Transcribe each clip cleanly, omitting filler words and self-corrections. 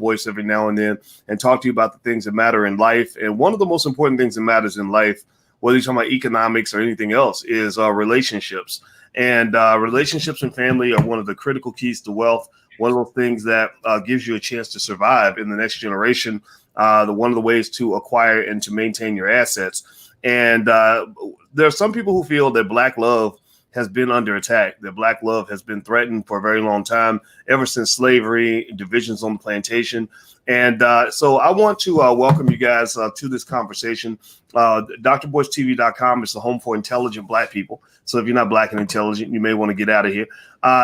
Boyce every now and then and talk to you about the things that matter in life. And one of the most important things that matters in life, whether you're talking about economics or anything else, is relationships. And relationships and family are one of the critical keys to wealth. One of those things that gives you a chance to survive in the next generation. One of the ways to acquire and to maintain your assets. And there are some people who feel that Black love has been under attack, that Black love has been threatened for a very long time, ever since slavery, divisions on the plantation. And so I want to welcome you guys to this conversation. DrBoyceTV.com is the home for intelligent Black people. So if you're not Black and intelligent, you may want to get out of here.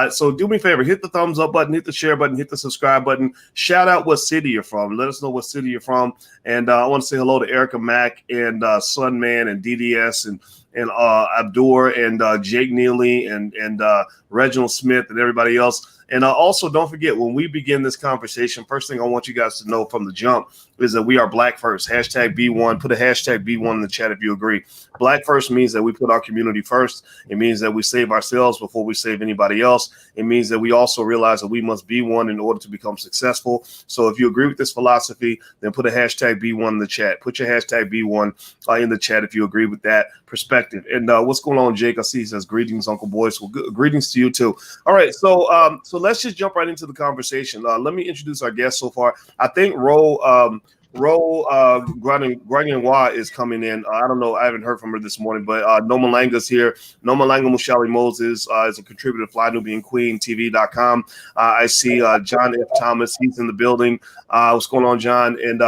So do me a favor, hit the thumbs up button, hit the share button, hit the subscribe button. Shout out what city you're from. Let us know what city you're from. And I want to say hello to Erica Mack and Sunman and DDS and Abdur and Jake Neely and Reginald Smith and everybody else. And also, don't forget, when we begin this conversation, first thing I want you guys to know from the jump is that we are Black first. Hashtag B1. Put a hashtag B1 in the chat if you agree. Black first means that we put our community first. It means that we save ourselves before we save anybody else. It means that we also realize that we must be one in order to become successful. So if you agree with this philosophy, then put a hashtag B1 in the chat. Put your hashtag B1 in the chat if you agree with that perspective. And what's going on, Jake? I see he says, greetings, Uncle Boyce. Well, greetings to you too. All right, so let's just jump right into the conversation. Let me introduce our guest so far. I think Ro Graniwa is coming in. I don't know. I haven't heard from her this morning, but Noma Langa's here. Noma Langa Mushali Moses is a contributor to Fly Nubian Queen TV.com. I see John F. Thomas. He's in the building. What's going on, John? And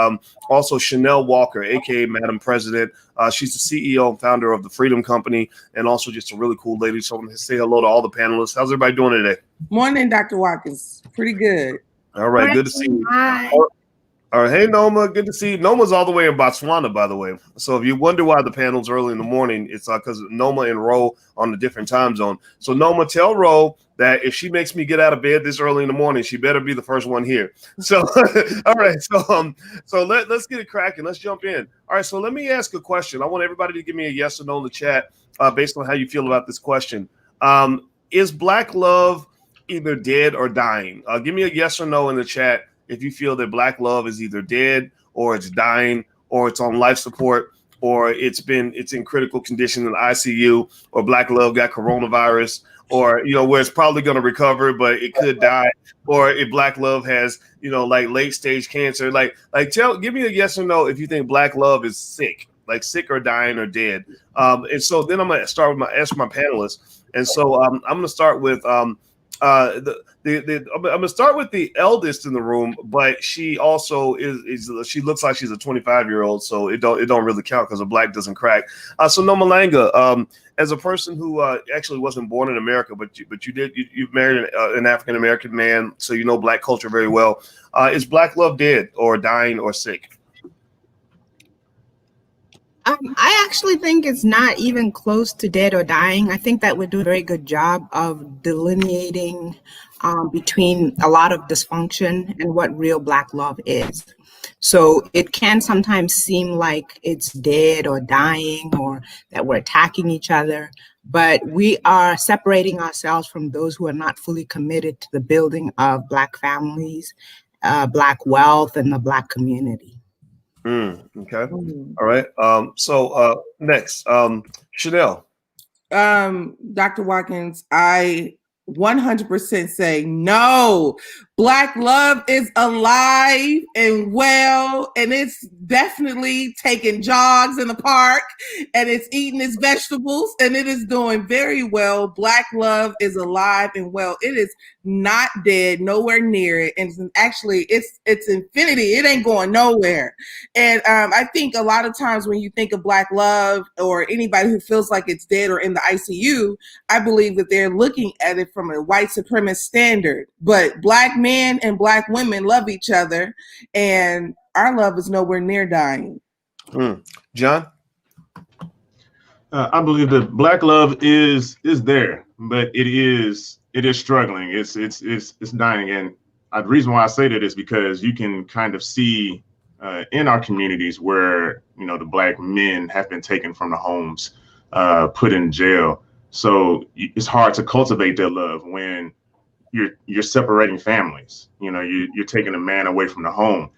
also Chanel Walker, aka Madam President. She's the CEO and founder of the Freedom Company, and also just a really cool lady. So I'm going to say hello to all the panelists. How's everybody doing today? Morning, Dr. Watkins. Pretty good. All right, good to see you. Hi. All right, hey Noma, good to see you. Noma's all the way in Botswana, by the way. So if you wonder why the panel's early in the morning, it's because Noma and Ro on a different time zone. So Noma, tell Ro that if she makes me get out of bed this early in the morning, she better be the first one here. So all right, so let's get it cracking. Let's jump in. All right, so let me ask a question. I want everybody to give me a yes or no in the chat based on how you feel about this question. Is Black love either dead or dying? Give me a yes or no in the chat if you feel that Black love is either dead or it's dying or it's on life support or it's in critical condition in the ICU, or Black love got coronavirus, or where it's probably going to recover but it could die, or if Black love has like late stage cancer. Give me a yes or no if you think Black love is sick or dying or dead. And so then I'm going to start with ask my panelists. And so I'm going to start with I'm gonna start with the eldest in the room, but she also she looks like she's a 25-year-old, so it don't really count because a Black doesn't crack. So Noma Langa, as a person who actually wasn't born in America, but you've married an African American man, so you know Black culture very well. Is Black love dead or dying or sick? I actually think it's not even close to dead or dying. I think that we do a very good job of delineating between a lot of dysfunction and what real Black love is. So it can sometimes seem like it's dead or dying or that we're attacking each other, but we are separating ourselves from those who are not fully committed to the building of Black families, Black wealth, and the Black community. Okay. All right. So next, Chanel. Dr. Watkins, I 100% say no. Black love is alive and well, and it's definitely taking jogs in the park, and it's eating its vegetables, and it is doing very well. Black love is alive and well. It is not dead, nowhere near it, and actually it's infinity. It ain't going nowhere. And I think a lot of times when you think of Black love or anybody who feels like it's dead or in the ICU, I believe that they're looking at it from a white supremacist standard. But Black men and Black women love each other, and our love is nowhere near dying. John? I believe that Black love is there, but it is struggling. It's dying, and the reason why I say that is because you can kind of see in our communities where the Black men have been taken from the homes, put in jail. So it's hard to cultivate their love when you're separating families. You know, you're taking a man away from the home.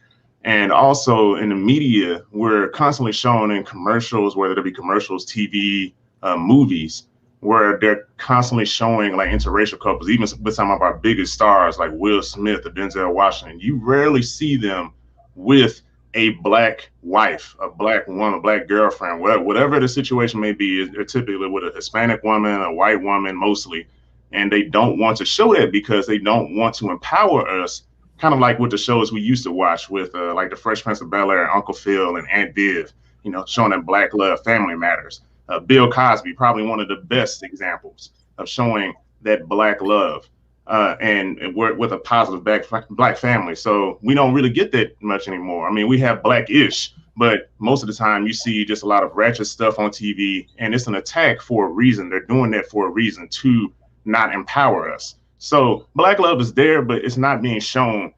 And also in the media, we're constantly shown in commercials, whether it be commercials, TV, movies, where they're constantly showing like interracial couples, even with some of our biggest stars like Will Smith or Denzel Washington. You rarely see them with a black wife, a black woman, a black girlfriend, whatever the situation may be. They're typically with a Hispanic woman, a white woman mostly, and they don't want to show that because they don't want to empower us, kind of like with the shows we used to watch with like the Fresh Prince of Bel-Air, Uncle Phil and Aunt Viv, you know, showing that black love, family matters. Bill Cosby, probably one of the best examples of showing that black love and with a positive black family. So we don't really get that much anymore. I mean, we have Black-ish, but most of the time you see just a lot of ratchet stuff on TV, and it's an attack for a reason. They're doing that for a reason, to not empower us. So black love is there, but it's not being shown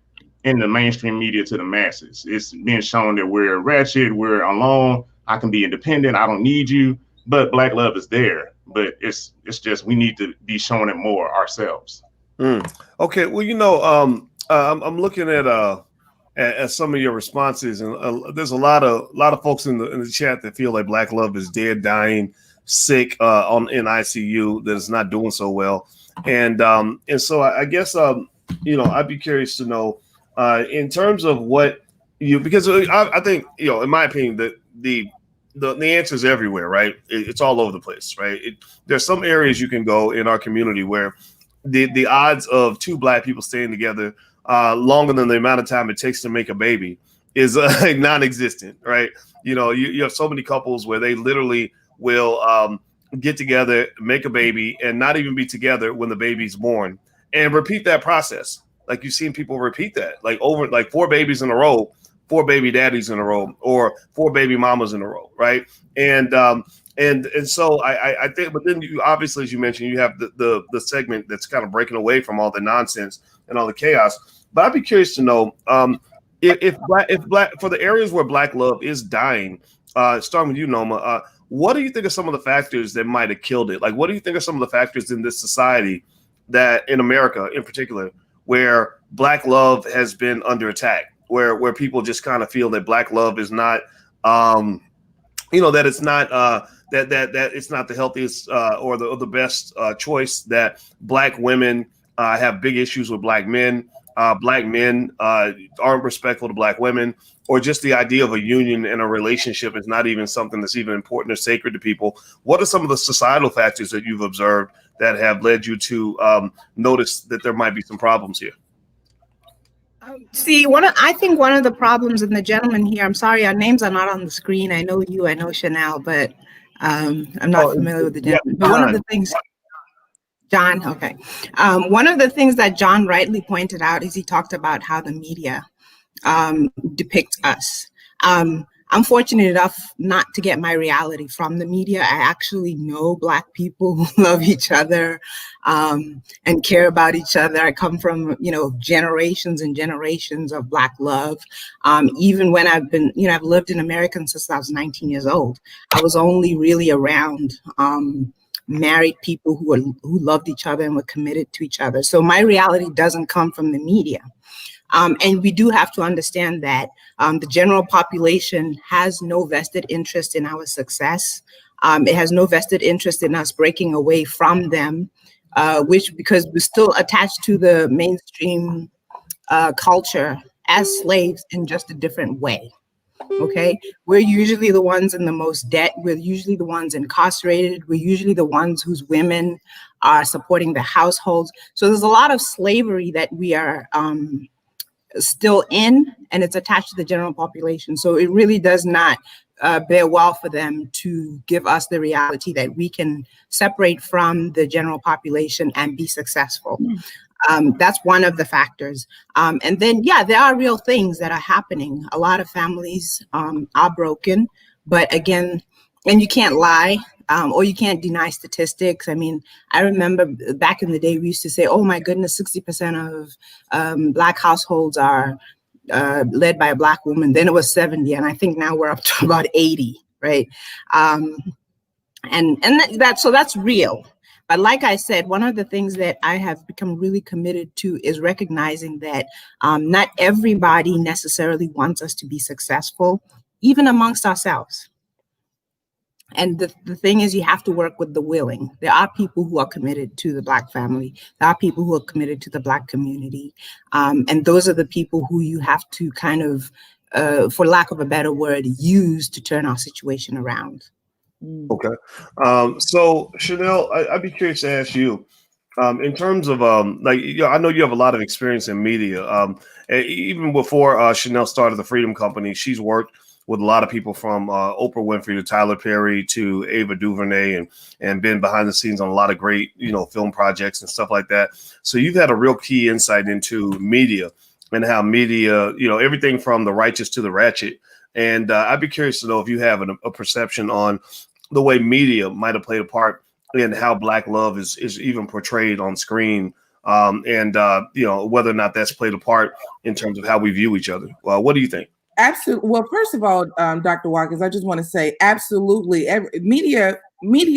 in the mainstream media to the masses. It's being shown that we're ratchet, we're alone, I can be independent, I don't need you. But black love is there, but it's just we need to be showing it more ourselves. Okay, well, you know, I'm looking at some of your responses, and there's a lot of folks in the chat that feel like black love is dead, dying, sick, in ICU, that is not doing so well, and so I guess you know, I'd be curious to know in terms of what you, because I think, you know, in my opinion, that the answer is everywhere, right? It's all over the place, right? There's some areas you can go in our community where the odds of two black people staying together longer than the amount of time it takes to make a baby is non-existent, right? You know, you have so many couples where they literally will get together, make a baby, and not even be together when the baby's born, and repeat that process. Like, you've seen people repeat that, like over like 4 babies in a row, 4 baby daddies in a row, or 4 baby mamas in a row, right? And so I think, but then you obviously, as you mentioned, you have the segment that's kind of breaking away from all the nonsense and all the chaos. But I'd be curious to know if black for the areas where black love is dying, starting with you, Noma, what do you think are some of the factors that might have killed it? Like, what do you think are some of the factors in this society that, in America in particular, where black love has been under attack? Where people just kind of feel that black love is not, you know, that it's not that it's not the healthiest or the best choice. That black women have big issues with black men. Black men aren't respectful to black women, or just the idea of a union and a relationship is not even something that's even important or sacred to people. What are some of the societal factors that you've observed that have led you to notice that there might be some problems here? See, I think one of the problems, and the gentleman here, I'm sorry, our names are not on the screen. I know you, I know Chanel, but I'm not familiar with the gentleman. But one of the things, John, okay. One of the things that John rightly pointed out is he talked about how the media depicts us. I'm fortunate enough not to get my reality from the media. I actually know Black people who love each other and care about each other. I come from, you know, generations and generations of Black love. Even when I've been, you know, I've lived in America since I was 19 years old. I was only really around married people who loved each other and were committed to each other. So my reality doesn't come from the media. And we do have to understand that the general population has no vested interest in our success. It has no vested interest in us breaking away from them, because we're still attached to the mainstream culture as slaves in just a different way. Okay, we're usually the ones in the most debt. We're usually the ones incarcerated. We're usually the ones whose women are supporting the households. So there's a lot of slavery that we are still in, and it's attached to the general population. So it really does not bear well for them to give us the reality that we can separate from the general population and be successful. That's one of the factors. And then, yeah, there are real things that are happening. A lot of families are broken, but again, and you can't lie. Or you can't deny statistics. I mean, I remember back in the day, we used to say, oh my goodness, 60% of Black households are led by a Black woman. Then it was 70. And I think now we're up to about 80, right? So that's real. But like I said, one of the things that I have become really committed to is recognizing that not everybody necessarily wants us to be successful, even amongst ourselves. And the thing is, you have to work with the willing. There are people who are committed to the Black family. There are people who are committed to the Black community. And those are the people who you have to kind of, for lack of a better word, use to turn our situation around. Okay. So Chanel, I'd be curious to ask you, in terms of like, I know you have a lot of experience in media. Even before Chanel started the Freedom Company, she's worked with a lot of people from Oprah Winfrey to Tyler Perry to Ava DuVernay, and been behind the scenes on a lot of great, film projects and stuff like that. So you've had a real key insight into media and how media, everything from the righteous to the ratchet. And I'd be curious to know if you have a perception on the way media might have played a part in how Black love is even portrayed on screen, and whether or not that's played a part in terms of how we view each other. What do you think? Absolutely. Well, first of all, Dr. Watkins, I just want to say absolutely. Media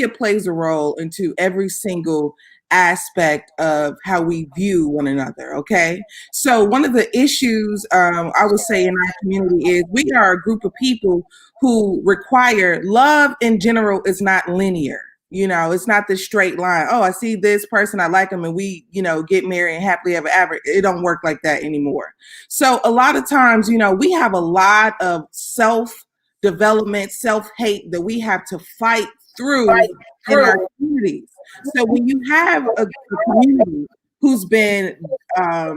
plays a role into every single aspect of how we view one another. Okay. So one of the issues I would say in our community is we are a group of people who require love in general is not linear. It's not this straight line. Oh, I see this person, I like them, and we, get married and happily ever after. It don't work like that anymore. So a lot of times, we have a lot of self-development, self-hate that we have to fight through in our communities. So when you have a community who's been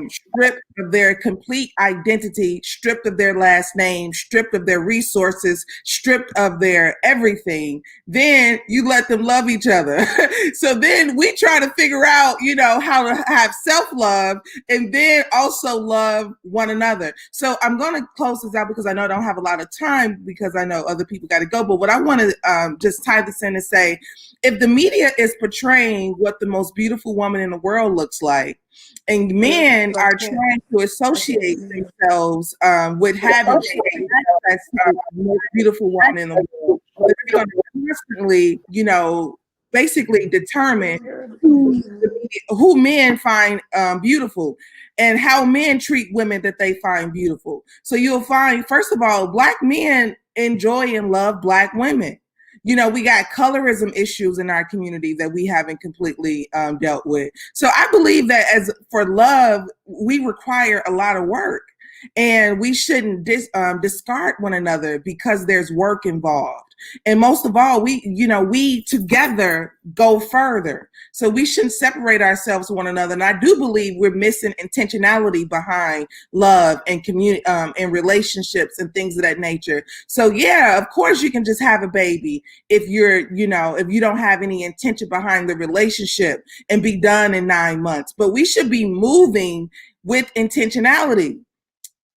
stripped of their complete identity, stripped of their last name, stripped of their resources, stripped of their everything, then you let them love each other. So then we try to figure out, how to have self-love and then also love one another. So I'm going to close this out because I know I don't have a lot of time because I know other people got to go. But what I want to just tie this in and say, if the media is portraying what the most beautiful woman in the world looks like, and men are trying to associate themselves with having access to the most beautiful woman in the world, but they're going to constantly, basically determine who men find beautiful and how men treat women that they find beautiful. So you'll find, first of all, Black men enjoy and love Black women. We got colorism issues in our community that we haven't completely dealt with. So I believe that as for love, we require a lot of work, and we shouldn't discard one another because there's work involved. And most of all, we together go further. So we shouldn't separate ourselves from one another. And I do believe we're missing intentionality behind love and community and relationships and things of that nature. So yeah, of course you can just have a baby if if you don't have any intention behind the relationship and be done in 9 months. But we should be moving with intentionality.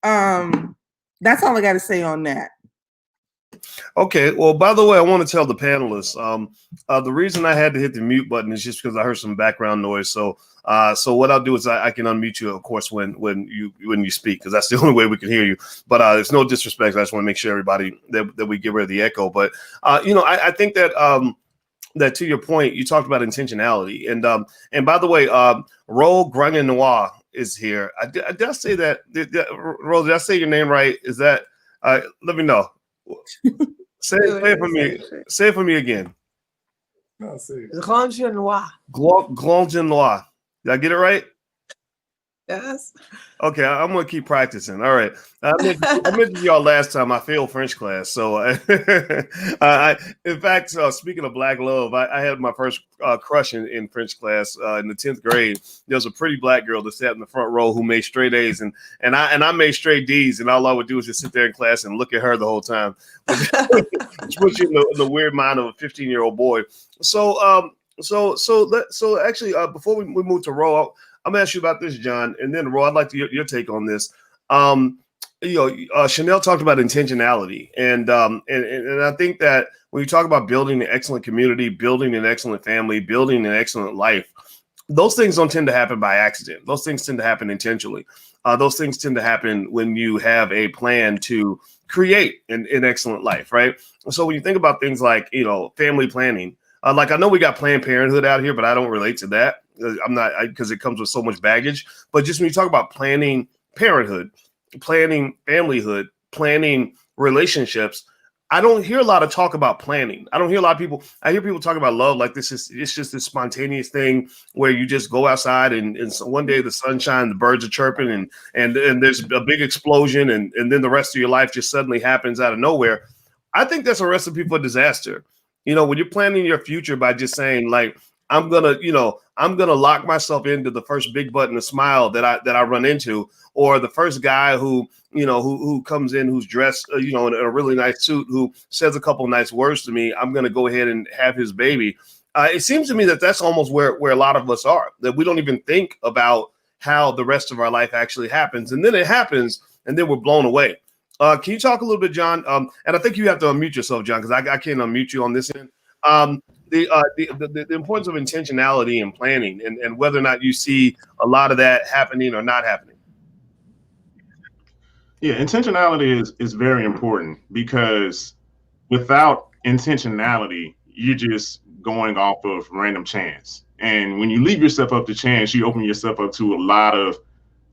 That's all I got to say on that. Okay. Well, by the way, I want to tell the panelists, the reason I had to hit the mute button is just because I heard some background noise. So what I'll do is I can unmute you, of course, when you speak, because that's the only way we can hear you. But there's no disrespect. I just want to make sure everybody that we get rid of the echo. But I think that that to your point, you talked about intentionality, and by the way, Ro Grunion Noir is here. Did I say that? Ro, did I say your name right? Is that? Let me know. Say it for me. Say it for me again. Grunion Noir. Grunion Noir. Did I get it right? Yes. Okay, I'm gonna keep practicing. All right. I mentioned y'all last time I failed French class. So, in fact, speaking of Black love, I had my first crush in French class in the 10th grade. There was a pretty Black girl that sat in the front row who made straight A's, and I made straight D's, and all I would do was just sit there in class and look at her the whole time, which puts you in the weird mind of a 15-year-old boy. So actually, before we move to Ro, I'm gonna ask you about this, John, and then Ro, I'd like your take on this. Chanel talked about intentionality, and I think that when you talk about building an excellent community, building an excellent family, building an excellent life, those things don't tend to happen by accident. Those things tend to happen intentionally. Those things tend to happen when you have a plan to create an excellent life, right? So when you think about things like family planning, Like I know we got Planned Parenthood out here, but I don't relate to that. I'm not, because it comes with so much baggage. But just when you talk about planning parenthood, planning familyhood, planning relationships, I don't hear a lot of talk about planning. I don't hear a lot of people. I hear people talk about love like it's just this spontaneous thing where you just go outside and so one day the sunshine, the birds are chirping, and there's a big explosion, and then the rest of your life just suddenly happens out of nowhere. I think that's a recipe for disaster. You know, when you're planning your future by just saying like, I'm gonna lock myself into the first big button of smile that I run into, or the first guy who comes in who's dressed in a really nice suit, who says a couple nice words to me. I'm gonna go ahead and have his baby. It seems to me that that's almost where a lot of us are, that we don't even think about how the rest of our life actually happens, and then it happens, and then we're blown away. Can you talk a little bit, John? And I think you have to unmute yourself, John, because I can't unmute you on this end. The importance of intentionality and planning, and whether or not you see a lot of that happening or not happening. Yeah, intentionality is very important, because without intentionality, you're just going off of random chance. And when you leave yourself up to chance, you open yourself up to a lot of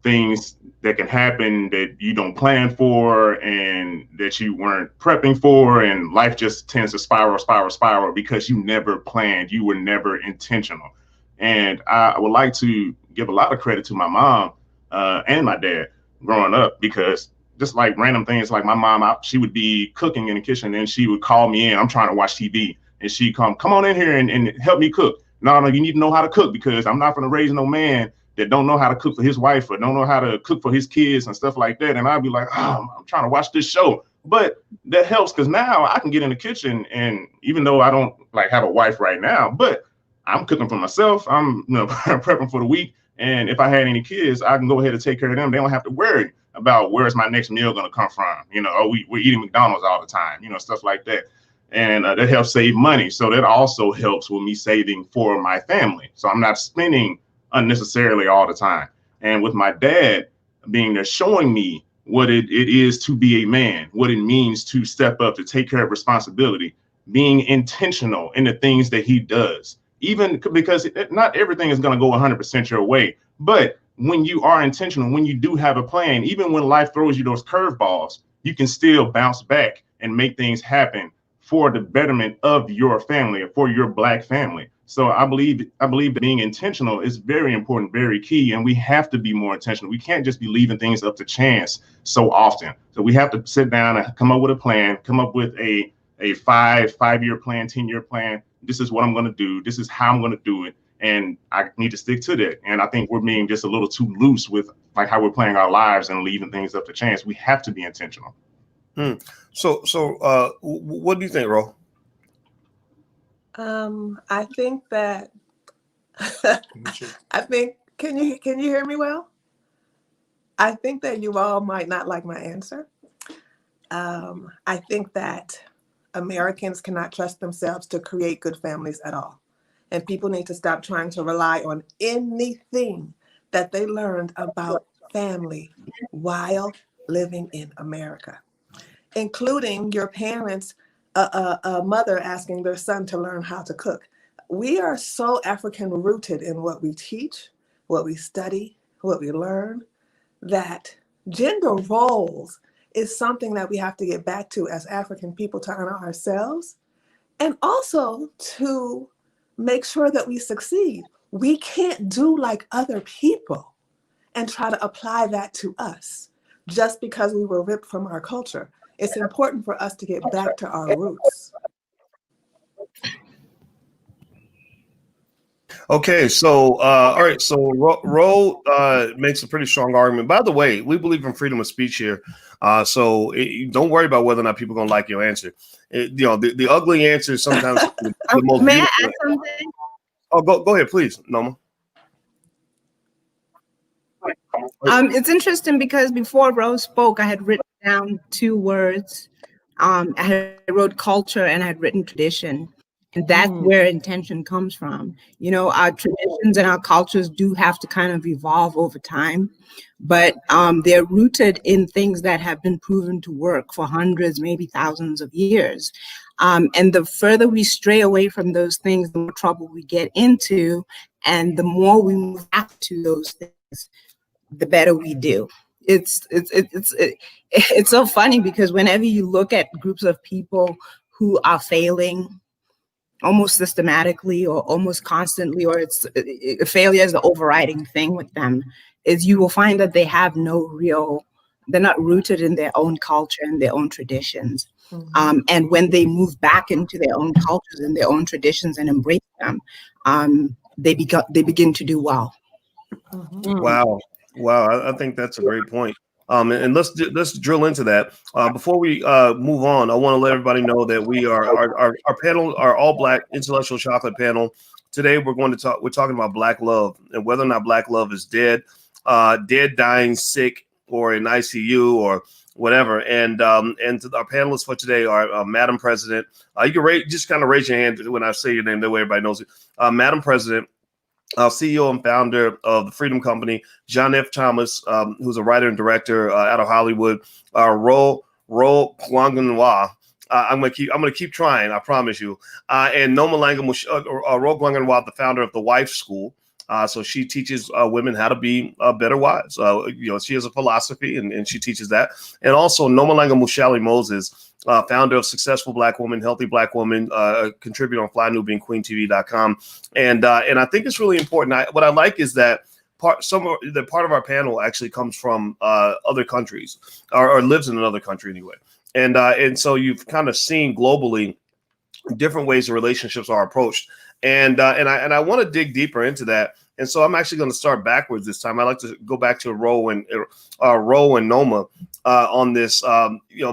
things that can happen that you don't plan for and that you weren't prepping for, and life just tends to spiral because you never planned, you were never intentional. And I would like to give a lot of credit to my mom and my dad growing up, because just like random things, like my mom, she would be cooking in the kitchen and she would call me in, I'm trying to watch TV, and she'd come on in here and help me cook. No, you need to know how to cook, because I'm not going to raise no man that don't know how to cook for his wife or don't know how to cook for his kids and stuff like that. And I'd be like, oh, I'm trying to watch this show. But that helps, because now I can get in the kitchen, and even though I don't like have a wife right now, but I'm cooking for myself. I'm prepping for the week. And if I had any kids, I can go ahead and take care of them. They don't have to worry about where's my next meal going to come from. We're eating McDonald's all the time, stuff like that. And that helps save money. So that also helps with me saving for my family. So I'm not spending unnecessarily all the time. And with my dad being there, showing me what it is to be a man, what it means to step up, to take care of responsibility, being intentional in the things that he does, even because not everything is going to go 100% your way. But when you are intentional, when you do have a plan, even when life throws you those curveballs, you can still bounce back and make things happen for the betterment of your family, or for your Black family. So I believe that being intentional is very important, very key, and we have to be more intentional. We can't just be leaving things up to chance so often. So we have to sit down and come up with a plan, come up with a 5-year plan, 10-year plan. This is what I'm going to do. This is how I'm going to do it, and I need to stick to that. And I think we're being just a little too loose with like how we're playing our lives and leaving things up to chance. We have to be intentional. So what do you think, Ro? I think that can you hear me well? I think that you all might not like my answer. I think that Americans cannot trust themselves to create good families at all. And people need to stop trying to rely on anything that they learned about family while living in America, including your parents, a mother asking their son to learn how to cook. We are so African rooted in what we teach, what we study, what we learn, that gender roles is something that we have to get back to as African people, to honor ourselves and also to make sure that we succeed. We can't do like other people and try to apply that to us just because we were ripped from our culture. It's important for us to get back to our roots. Okay, so all right, so Ro makes a pretty strong argument. By the way, we believe in freedom of speech here, so don't worry about whether or not people are gonna like your answer. The ugly answer is sometimes the most May I beautiful. add something? Oh, go ahead, please, Noma. It's interesting because before Rose spoke, I had written down 2 words. I wrote culture and I had written tradition. And that's where intention comes from. Our traditions and our cultures do have to kind of evolve over time, but they're rooted in things that have been proven to work for hundreds, maybe thousands of years. And the further we stray away from those things, the more trouble we get into. And the more we move back to those things, the better we do. It's so funny because whenever you look at groups of people who are failing almost systematically or almost constantly, or failure is the overriding thing with them, is you will find that they have they're not rooted in their own culture and their own traditions. And when they move back into their own cultures and their own traditions and embrace them, they begin to do well. Wow. I think that's a great point. And let's drill into that. Before we move on, I want to let everybody know that we are our panel, our all Black intellectual chocolate panel. Today we're talking about Black love and whether or not Black love is dead, dying, sick, or in ICU or whatever. And our panelists for today are Madam President. You can just kind of raise your hand when I say your name, that way everybody knows it. Madam President, CEO and founder of the Freedom Company, John F. Thomas, who's a writer and director out of Hollywood. Ro Guanganwa. I'm gonna keep trying. I promise you. And Noma Ro Guanganwa, the founder of the Wife School. So she teaches women how to be better wives. She has a philosophy and she teaches that. And also Nomalanga Mushali Moses, founder of Successful Black Woman, Healthy Black Woman, contributor on FlyNewBeingQueenTV.com. And I think it's really important. What I like is that part of our panel actually comes from other countries or lives in another country anyway. And so you've kind of seen globally different ways the relationships are approached. And I want to dig deeper into that. And so I'm actually going to start backwards this time. I like to go back to Ro and Noma on this,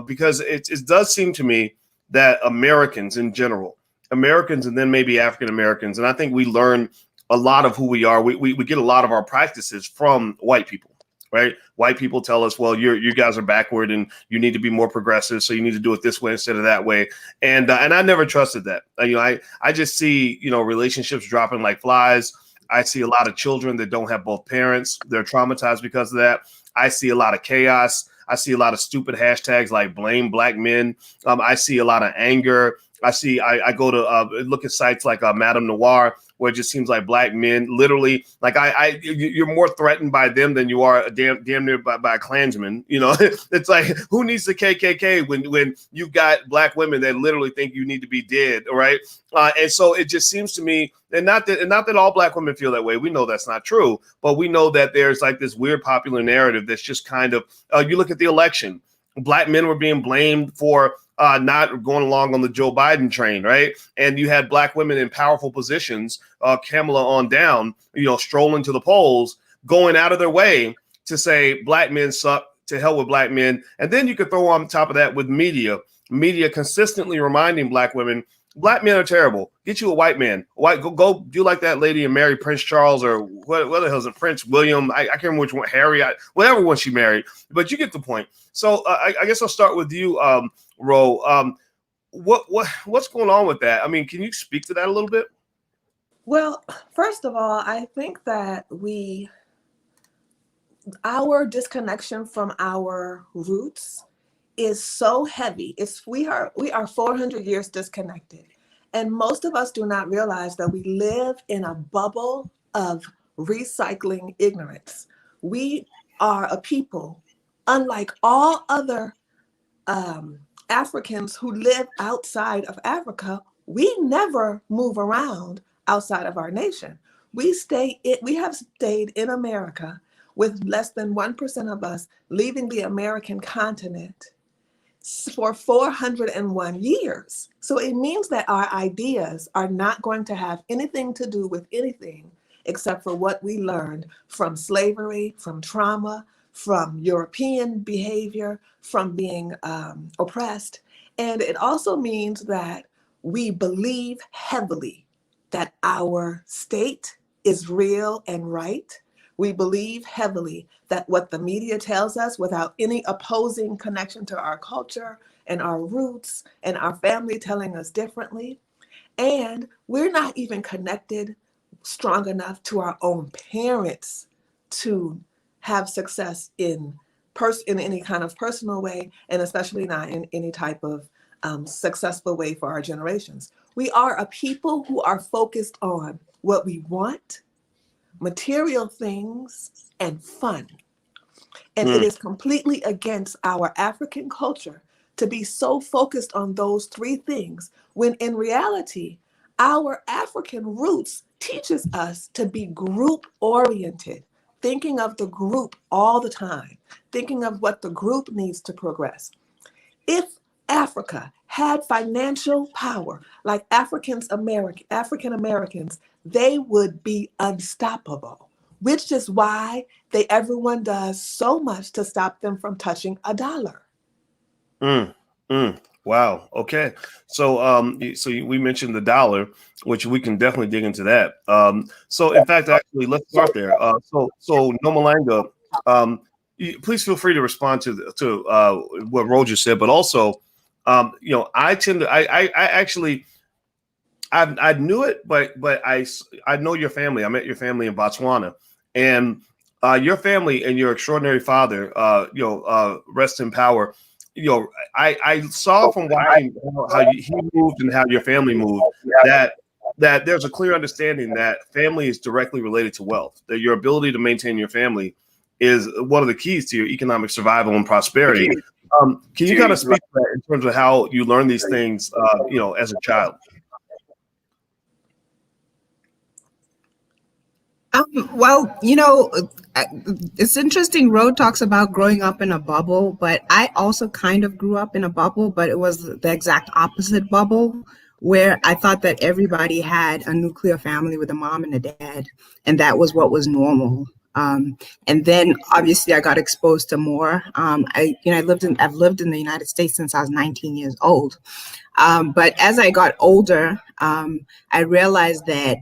because it does seem to me that Americans in general, and then maybe African Americans, and I think we learn a lot of who we are. We get a lot of our practices from white people. Right? White people tell us, well, you guys are backward and you need to be more progressive. So you need to do it this way instead of that way. And I never trusted that. I just see, relationships dropping like flies. I see a lot of children that don't have both parents. They're traumatized because of that. I see a lot of chaos. I see a lot of stupid hashtags like blame Black men. I see a lot of anger. I go to look at sites like Madame Noir, where it just seems like Black men, literally, like you're more threatened by them than you are damn near by a Klansman. It's like, who needs the KKK when you've got Black women that literally think you need to be dead, all right? And so it just seems to me, and not that all Black women feel that way. We know that's not true, but we know that there's like this weird popular narrative that's just kind of, you look at the election, Black men were being blamed for not going along on the Joe Biden train, right? And you had Black women in powerful positions, Kamala on down, strolling to the polls, going out of their way to say Black men suck, to hell with Black men. And then you could throw on top of that with media consistently reminding Black women, Black men are terrible. Get you a white man. Go do like that lady and marry Prince Charles or what the hell is it, Prince William? I can't remember which one, Harry, whatever one she married. But you get the point. So I guess I'll start with you, Ro. What's going on with that? I mean, can you speak to that a little bit? Well, first of all, I think that our disconnection from our roots is so heavy. We are 400 years disconnected. And most of us do not realize that we live in a bubble of recycling ignorance. We are a people, unlike all other Africans who live outside of Africa. We never move around outside of our nation. We have stayed in America with less than 1% of us leaving the American continent for 401 years. So it means that our ideas are not going to have anything to do with anything except for what we learned from slavery, from trauma, from European behavior, from being oppressed. And it also means that we believe heavily that our state is real and right. We believe heavily that what the media tells us, without any opposing connection to our culture and our roots and our family telling us differently. And we're not even connected strong enough to our own parents to have success in any kind of personal way, and especially not in any type of successful way for our generations. We are a people who are focused on what we want, material things, and fun. And it is completely against our African culture to be so focused on those three things, when in reality, our African roots teaches us to be group oriented, thinking of the group all the time, thinking of what the group needs to progress. If Africa had financial power like African Americans, they would be unstoppable, which is why everyone does so much to stop them from touching a dollar. Wow. Okay. So, we mentioned the dollar, which we can definitely dig into that. So in fact, actually, let's start there. So Nomalanga, please feel free to respond to what Roger said, but also, I tend to, I actually, I knew it, but I know your family. I met your family in Botswana, and your family and your extraordinary father, rest in power. I saw from watching how he moved and how your family moved that there's a clear understanding that family is directly related to wealth. That your ability to maintain your family is one of the keys to your economic survival and prosperity. Can you kind of speak to that in terms of how you learn these things, as a child? Well, it's interesting. Ro talks about growing up in a bubble, but I also kind of grew up in a bubble, but it was the exact opposite bubble, where I thought that everybody had a nuclear family with a mom and a dad, and that was what was normal. And then obviously I got exposed to more. I've lived in the United States since I was 19 years old. But as I got older, I realized that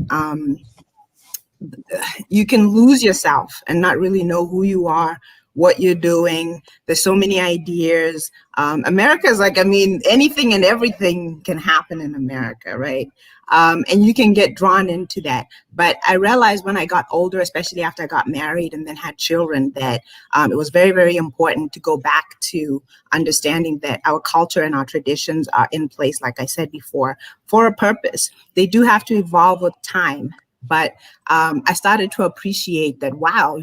you can lose yourself and not really know who you are, what you're doing. There's so many ideas. America is anything and everything can happen in America, right? And you can get drawn into that. But I realized when I got older, especially after I got married and then had children, that it was very, very important to go back to understanding that our culture and our traditions are in place, like I said before, for a purpose. They do have to evolve with time. But I started to appreciate that, wow,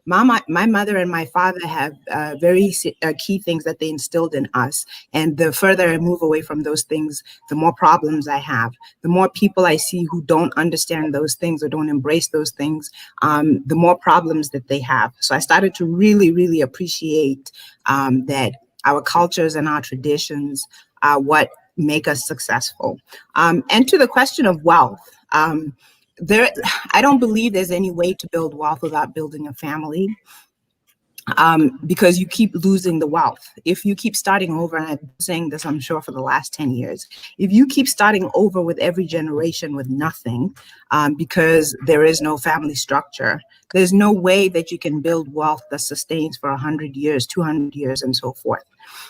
my mother and my father have very key things that they instilled in us. And the further I move away from those things, the more problems I have. The more people I see who don't understand those things or don't embrace those things, the more problems that they have. So I started to really, really appreciate that our cultures and our traditions are what make us successful. And to the question of wealth, I don't believe there's any way to build wealth without building a family, because you keep losing the wealth. If you keep starting over, and I've been saying this, I'm sure, for the last 10 years, if you keep starting over with every generation with nothing, because there is no family structure, there's no way that you can build wealth that sustains for 100 years, 200 years, and so forth.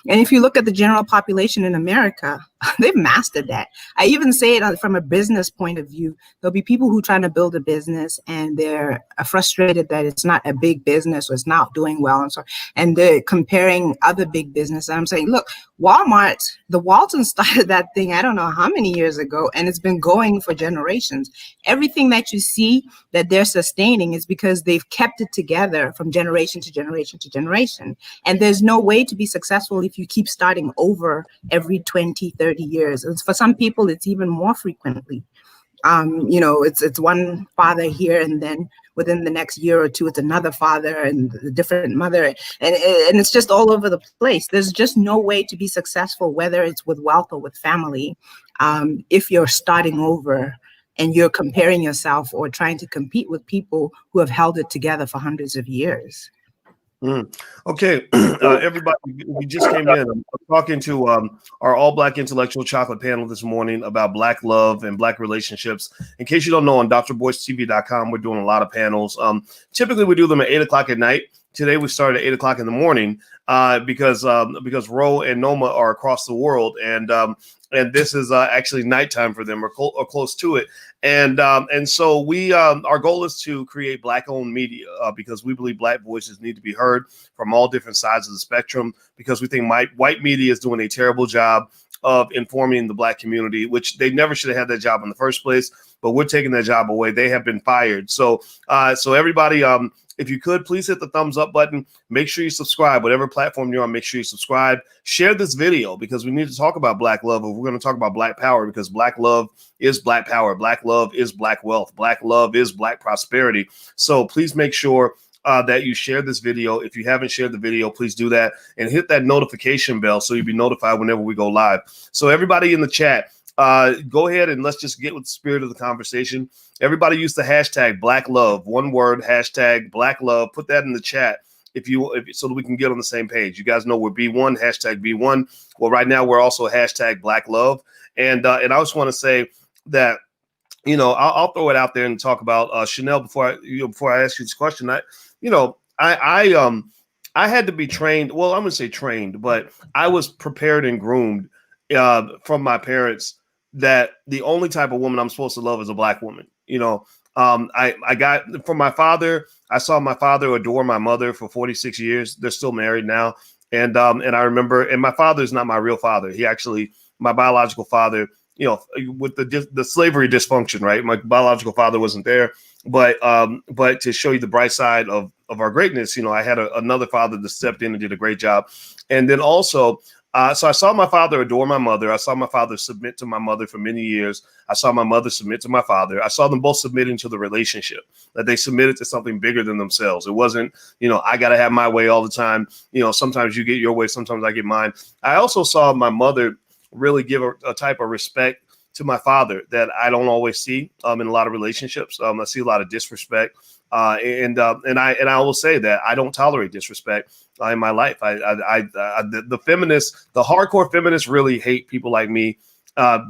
And if you look at the general population in America, they've mastered that. I even say it from a business point of view. There'll be people who are trying to build a business and they're frustrated that it's not a big business or it's not doing well. And they're comparing other big businesses. I'm saying, look, Walmart, the Waltons started that thing, I don't know how many years ago, and it's been going for generations. Everything that you see that they're sustaining is because they've kept it together from generation to generation to generation. And there's no way to be successful if you keep starting over every 20, 30 years. And for some people, it's even more frequently. It's one father here, and then within the next year or two, it's another father and a different mother. And it's just all over the place. There's just no way to be successful, whether it's with wealth or with family, if you're starting over and you're comparing yourself or trying to compete with people who have held it together for hundreds of years. Okay, everybody, we just came in. I'm talking to our all-Black intellectual chocolate panel this morning about Black love and Black relationships. In case you don't know, on drboycetv.com, we're doing a lot of panels. Typically, we do them at 8 o'clock at night. Today, we started at 8 o'clock in the morning because Ro and Noma are across the world, and this is actually nighttime for them, or close to it. And so we our goal is to create Black-owned media because we believe Black voices need to be heard from all different sides of the spectrum, because we think white media is doing a terrible job of informing the Black community, which they never should have had that job in the first place, but we're taking that job away. They have been fired. So everybody, if you could, please hit the thumbs up button. Make sure you subscribe, whatever platform you're on, make sure you subscribe. Share this video because we need to talk about Black love. We're going to talk about Black power because Black love is Black power. Black love is Black wealth. Black love is Black prosperity. So please make sure that you share this video. If you haven't shared the video, please do that and hit that notification bell so you'll be notified whenever we go live. So everybody in the chat, go ahead and let's just get with the spirit of the conversation. Everybody use the hashtag Black Love, one word, hashtag Black Love. Put that in the chat so that we can get on the same page. You guys know we're B1, hashtag B1. Well, right now we're also hashtag Black Love. And I just want to say that, I'll throw it out there and talk about Chanel before I ask you this question. I had to be trained. Well, I'm going to say trained, but I was prepared and groomed from my parents that the only type of woman I'm supposed to love is a Black woman. I got from my father. I saw my father adore my mother for 46 years. They're still married now. And I remember, and my father is not my real father. He actually, my biological father, with the slavery dysfunction, right? My biological father wasn't there, but to show you the bright side of our greatness, I had another father that stepped in and did a great job. And then also, so I saw my father adore my mother. I saw my father submit to my mother for many years. I saw my mother submit to my father. I saw them both submitting to the relationship, that they submitted to something bigger than themselves. It wasn't, I got to have my way all the time. Sometimes you get your way, sometimes I get mine. I also saw my mother really give a type of respect to my father that I don't always see in a lot of relationships. I see a lot of disrespect. And I will say that I don't tolerate disrespect in my life. The feminists, the hardcore feminists really hate people like me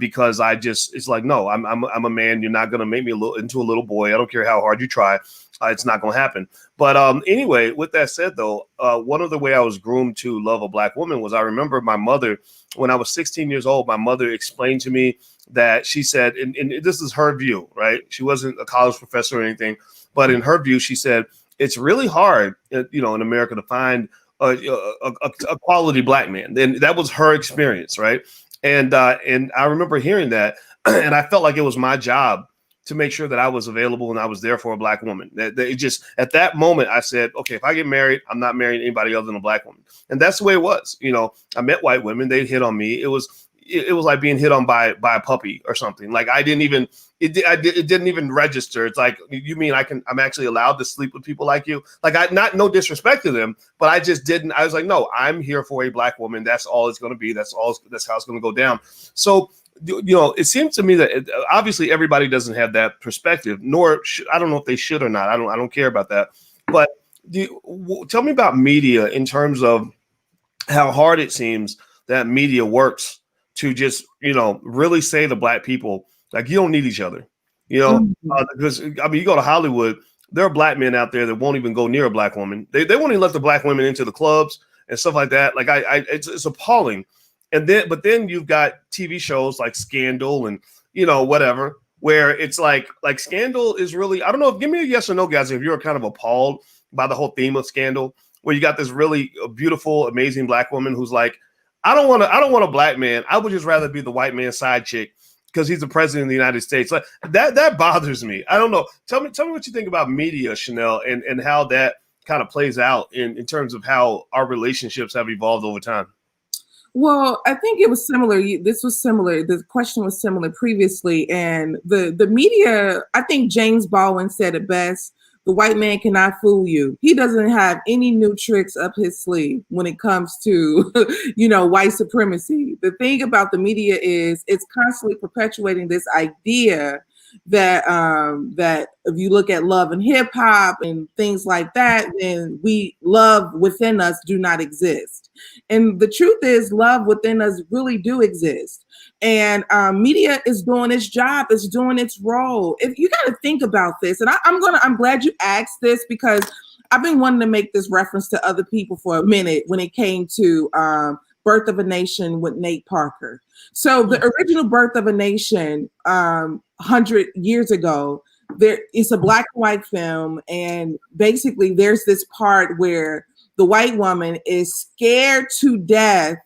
because it's like, no, I'm a man. You're not going to make me into a little boy. I don't care how hard you try. It's not going to happen. But anyway, with that said, though, one of the way I was groomed to love a Black woman was I remember my mother, when I was 16 years old, my mother explained to me that she said, and this is her view, right? She wasn't a college professor or anything, but in her view, she said, it's really hard, in America to find a quality Black man. And that was her experience, right? And I remember hearing that, and I felt like it was my job to make sure that I was available and I was there for a Black woman. It just, at that moment, I said, okay, if I get married, I'm not marrying anybody other than a Black woman. And that's the way it was. I met white women, they'd hit on me. It was like being hit on by a puppy or something. Like it didn't even register. It's like, you mean I'm actually allowed to sleep with people like you? Like no disrespect to them, but I just didn't. I was like, no, I'm here for a Black woman. That's all it's going to be. That's how it's going to go down. So, it seems to me that obviously everybody doesn't have that perspective, I don't know if they should or not. I don't care about that. But tell me about media in terms of how hard it seems that media works to just, really say to Black people, like, you don't need each other, because you go to Hollywood, there are Black men out there that won't even go near a Black woman. They won't even let the Black women into the clubs and stuff like that. Like it's appalling. But then you've got TV shows like Scandal and, whatever, where it's like Scandal is really, I don't know, give me a yes or no, guys, if you're kind of appalled by the whole theme of Scandal, where you got this really beautiful, amazing Black woman who's like, I don't want a Black man. I would just rather be the white man's side chick because he's the president of the United States. Like that bothers me. I don't know. Tell me what you think about media, Chanel, and how that kind of plays out in terms of how our relationships have evolved over time. Well, I think it was similar. This was similar. The question was similar previously. And the media, I think James Baldwin said it best. The white man cannot fool you. He doesn't have any new tricks up his sleeve when it comes to, white supremacy. The thing about the media is it's constantly perpetuating this idea that if you look at love and hip hop and things like that, then love within us do not exist. And the truth is, love within us really do exist. And media is doing its job, it's doing its role. If you got to think about this, and I'm glad you asked this because I've been wanting to make this reference to other people for a minute when it came to Birth of a Nation with Nate Parker. So the original Birth of a Nation, 100 years ago, it's a black and white film, and basically there's this part where the white woman is scared to death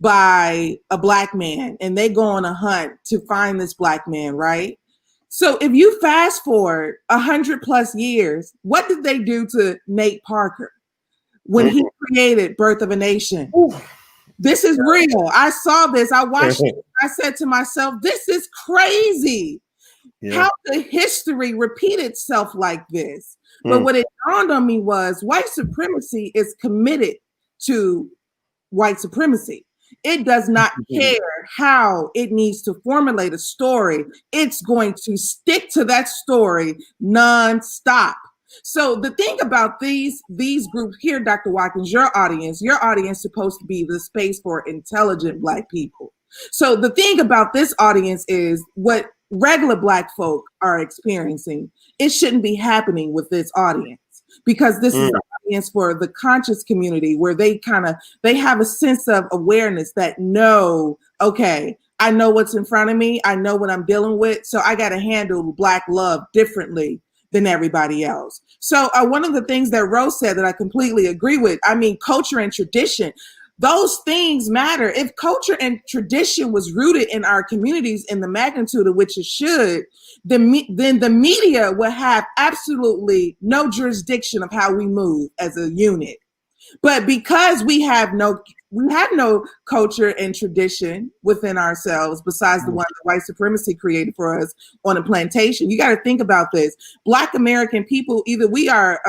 by a black man, and they go on a hunt to find this black man, right? So if you fast forward 100+ years, what did they do to Nate Parker when he created Birth of a Nation? This is real. I saw this. I watched it. I said to myself, this is crazy. How the history repeat itself like this? But what it dawned on me was white supremacy is committed to white supremacy. It does not care how it needs to formulate a story. It's going to stick to that story nonstop. So the thing about these groups here, Dr. Watkins, your audience is supposed to be the space for intelligent Black people. So the thing about this audience is what regular Black folk are experiencing. It shouldn't be happening with this audience, because this is the audience for the conscious community, where they have a sense of awareness that okay, I know what's in front of me. I know what I'm dealing with. So I got to handle Black love differently than everybody else. So one of the things that Rose said that I completely agree with, I mean, culture and tradition, those things matter. If culture and tradition was rooted in our communities in the magnitude of which it should, then the media would have absolutely no jurisdiction of how we move as a unit. But because we have no culture and tradition within ourselves, besides the one that white supremacy created for us on a plantation, you got to think about this. Black American people, either we are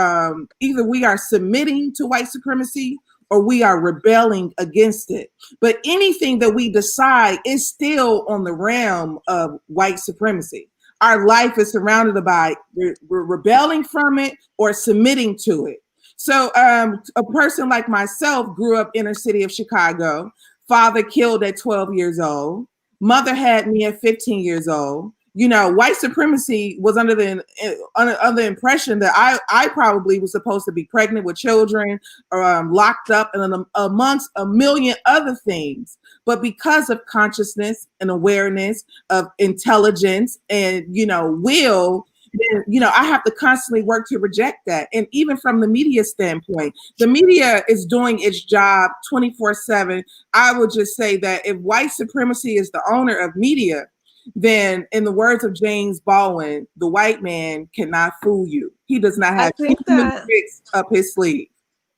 submitting to white supremacy, or we are rebelling against it. But anything that we decide is still on the realm of white supremacy. Our life is surrounded by we're rebelling from it or submitting to it. So a person like myself grew up inner city of Chicago. Father killed at 12 years old. Mother had me at 15 years old. You know, white supremacy was under the impression that I probably was supposed to be pregnant with children, or locked up, and amongst a million other things. But because of consciousness and awareness of intelligence and, will, then, I have to constantly work to reject that. And even from the media standpoint, the media is doing its job 24/7. I would just say that if white supremacy is the owner of media, then in the words of James Baldwin, the white man cannot fool you. He does not have tricks up his sleeve.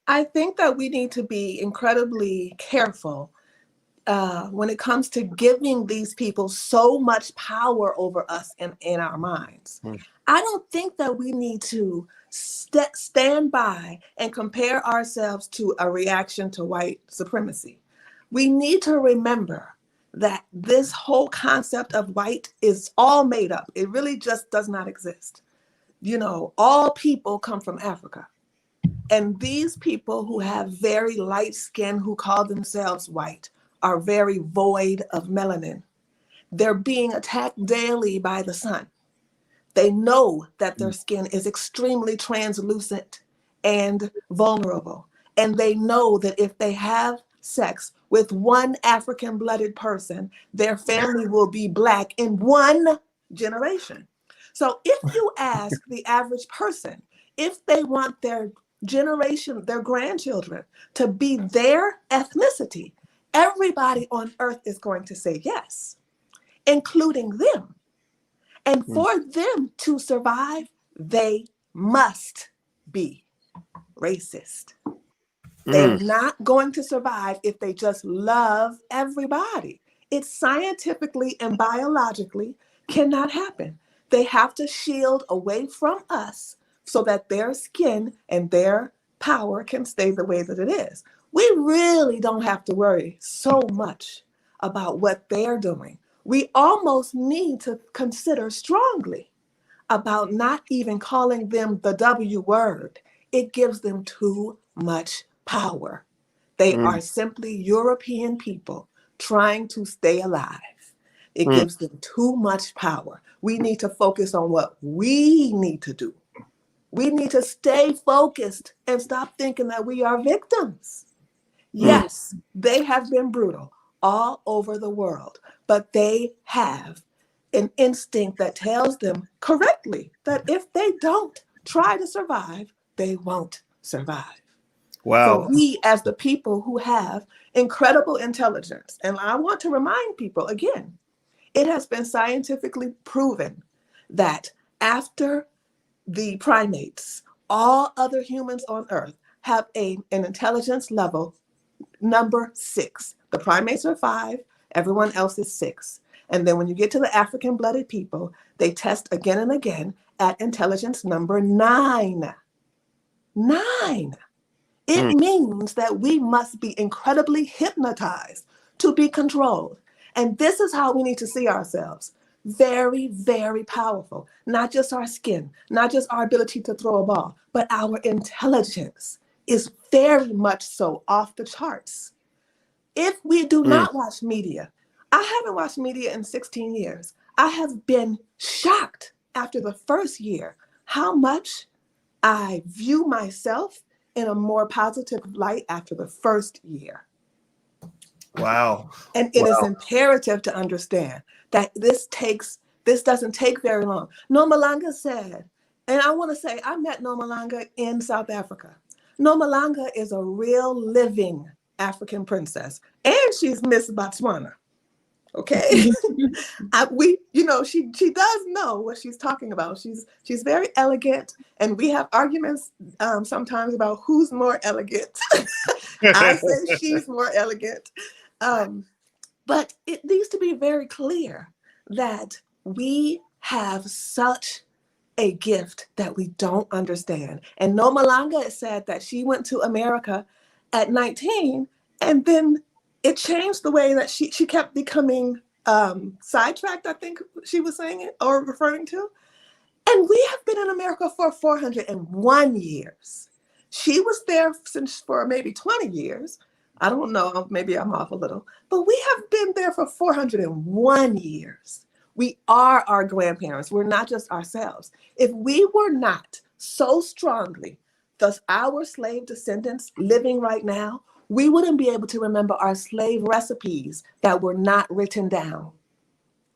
I think that we need to be incredibly careful when it comes to giving these people so much power over us in our minds. I don't think that we need to stand by and compare ourselves to a reaction to white supremacy. We need to remember that this whole concept of white is all made up. It really just does not exist. All people come from Africa. And these people who have very light skin, who call themselves white, are very void of melanin. They're being attacked daily by the sun. They know that their skin is extremely translucent and vulnerable. And they know that if they have sex with one African-blooded person, their family will be Black in one generation. So if you ask the average person if they want their generation, their grandchildren, to be their ethnicity, everybody on earth is going to say yes, including them. And for them to survive, they must be racist. They're not going to survive if they just love everybody. It scientifically and biologically cannot happen. They have to shield away from us so that their skin and their power can stay the way that it is. We really don't have to worry so much about what they're doing. We almost need to consider strongly about not even calling them the W word. It gives them too much power. They are simply European people trying to stay alive. It gives them too much power. We need to focus on what we need to do. We need to stay focused and stop thinking that we are victims. Yes, they have been brutal all over the world, but they have an instinct that tells them correctly that if they don't try to survive, they won't survive. Wow. So we, as the people who have incredible intelligence, and I want to remind people again, it has been scientifically proven that after the primates, all other humans on Earth have an intelligence level number 6. The primates are 5, everyone else is 6. And then when you get to the African-blooded people, they test again and again at intelligence number 9. 9. It means that we must be incredibly hypnotized to be controlled. And this is how we need to see ourselves. Very, very powerful. Not just our skin, not just our ability to throw a ball, but our intelligence is very much so off the charts. If we do not watch media, I haven't watched media in 16 years. I have been shocked after the first year how much I view myself in a more positive light after the first year. Wow. And it is imperative to understand that this doesn't take very long. Nomalanga said, and I want to say, I met Nomalanga in South Africa. Nomalanga is a real living African princess, and she's Miss Botswana. Okay. She does know what she's talking about. She's very elegant, and we have arguments sometimes about who's more elegant. I say she's more elegant. But it needs to be very clear that we have such a gift that we don't understand. And Nomalanga said that she went to America at 19, and then it changed the way that she kept becoming sidetracked, I think she was saying it or referring to. And we have been in America for 401 years. She was there for maybe 20 years. I don't know, maybe I'm off a little, but we have been there for 401 years. We are our grandparents. We're not just ourselves. If we were not so strongly, thus our slave descendants living right now, we wouldn't be able to remember our slave recipes that were not written down.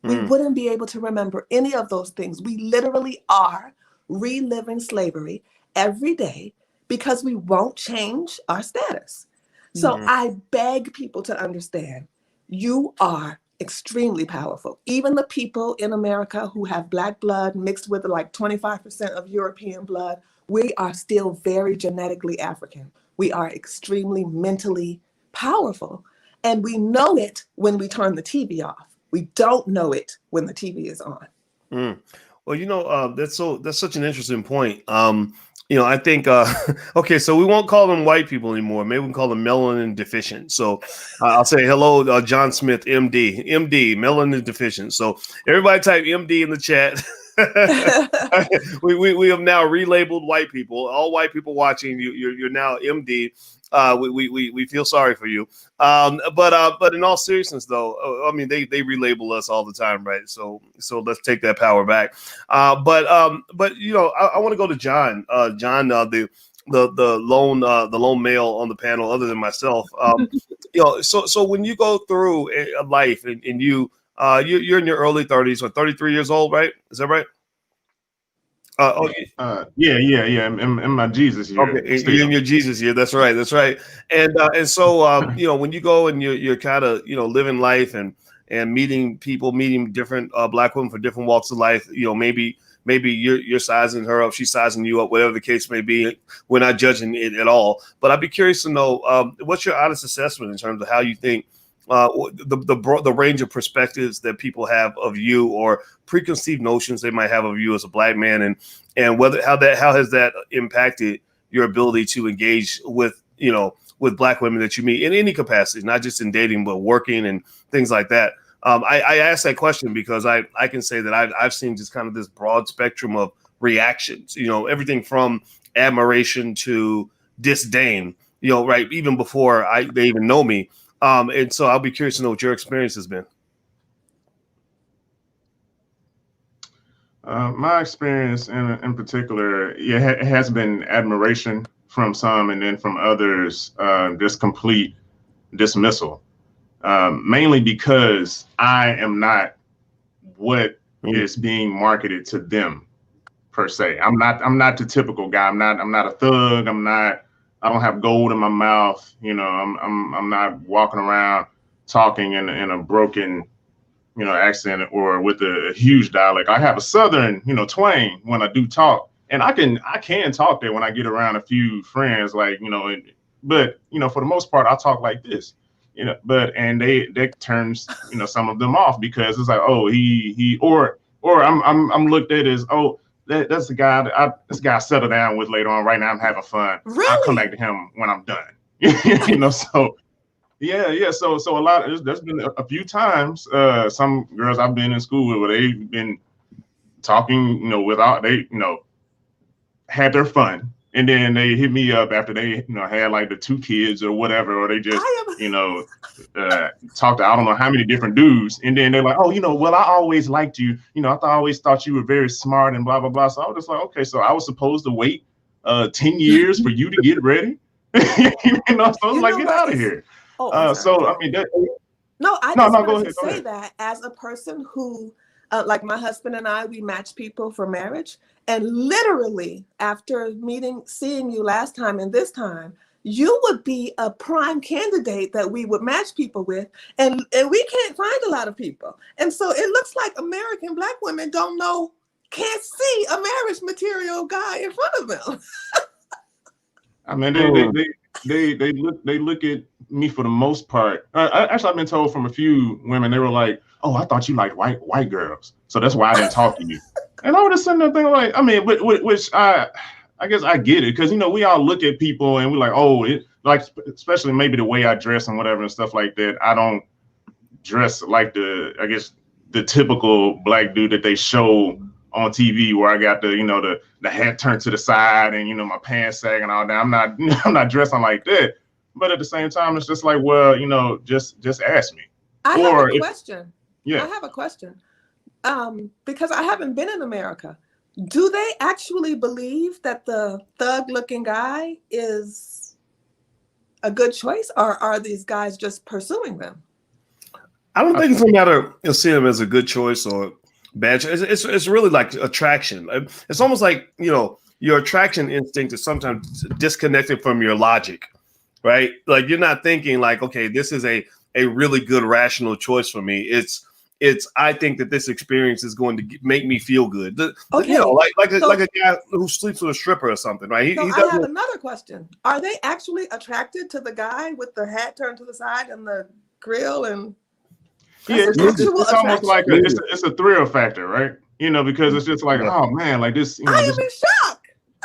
We wouldn't be able to remember any of those things. We literally are reliving slavery every day because we won't change our status. So I beg people to understand, you are extremely powerful. Even the people in America who have Black blood mixed with like 25% of European blood, we are still very genetically African. We are extremely mentally powerful. And we know it when we turn the TV off. We don't know it when the TV is on. Well, that's such an interesting point. I think, okay, so we won't call them white people anymore. Maybe we can call them melanin deficient. So I'll say hello, John Smith, MD, melanin deficient. So everybody type MD in the chat. we have now relabeled white people. All white people watching, you're now MD. We feel sorry for you. But in all seriousness, though, I mean, they relabel us all the time, right? So let's take that power back. But I want to go to John. John, the lone male on the panel, other than myself. So when you go through a life and you're in your early 30s or 33 years old, right? Is that right? Yeah. In my Jesus year. Okay, you're in your Jesus year. That's right. And so when you go and you're kind of living life and meeting people, meeting different Black women for different walks of life. Maybe you're sizing her up, she's sizing you up, whatever the case may be. We're not judging it at all. But I'd be curious to know what's your honest assessment in terms of how you think the range of perspectives that people have of you, or preconceived notions they might have of you as a Black man, and how has that impacted your ability to engage with Black women that you meet in any capacity, not just in dating but working and things like that. I ask that question because I can say that I've seen just kind of this broad spectrum of reactions, everything from admiration to disdain, right, even before they even know me. And so I'll be curious to know what your experience has been. My experience in particular, it has been admiration from some, and then from others, just complete dismissal. Mainly because I am not what is being marketed to them per se. I'm not the typical guy. I'm not a thug. I'm not I don't have gold in my mouth. You know, I'm not walking around talking in a broken, you know, accent or with a huge dialect. I have a Southern, you know, twang when I do talk, and I can talk there when I get around a few friends, like, you know, but, you know, for the most part, I talk like this, you know, and they turns, you know, some of them off because it's like, oh, or I'm looked at as, oh, that's the guy this guy I settle down with later on. Right now I'm having fun. Really? I'll come back to him when I'm done. You know, so yeah. So a lot. There's been a few times. Some girls I've been in school with where they've been talking, you know, without they, you know, had their fun, and then they hit me up after they, you know, had like the 2 kids or whatever, or they just, you know, talked to I don't know how many different dudes, and then they're like, oh, you know, well, I always liked you. You know, I always thought you were very smart and blah blah blah. So I was just like, okay, so I was supposed to wait 10 years for you to get ready. You know, so I was like, get out of here. Oh, so I mean, I just wanted go to ahead, say that as a person who, like my husband and I, we match people for marriage, and literally after seeing you last time and this time, you would be a prime candidate that we would match people with, and we can't find a lot of people, and so it looks like American Black women can't see a marriage material guy in front of them. I mean, they look at me for the most part. Actually, I've been told from a few women, they were like, "Oh, I thought you liked white girls, so that's why I didn't talk to you." And I was just sitting there thinking, like, I mean, which I guess I get it, because, you know, we all look at people and we're like, oh, like, especially maybe the way I dress and whatever and stuff like that. I don't dress like the typical Black dude that they show on TV, where I got the, you know, the hat turned to the side and, you know, my pants sagging all that. I'm not dressing like that. But at the same time, it's just like, well, you know, just ask me. I have a question. Yeah. I have a question. Because I haven't been in America. Do they actually believe that the thug-looking guy is a good choice, or are these guys just pursuing them? I don't think it's a matter of seeing them as a good choice or bad choice. It's really like attraction. It's almost like, you know, your attraction instinct is sometimes disconnected from your logic, right? Like, you're not thinking like, okay, this is a really good rational choice for me. It's I think that this experience is going to make me feel good. Okay. You know, like a guy who sleeps with a stripper or something, right? I have another question. Are they actually attracted to the guy with the hat turned to the side and the grill? And yeah, it's almost like it's a thrill factor, right? You know, because it's just like, oh man, like this. You know, I am in shock.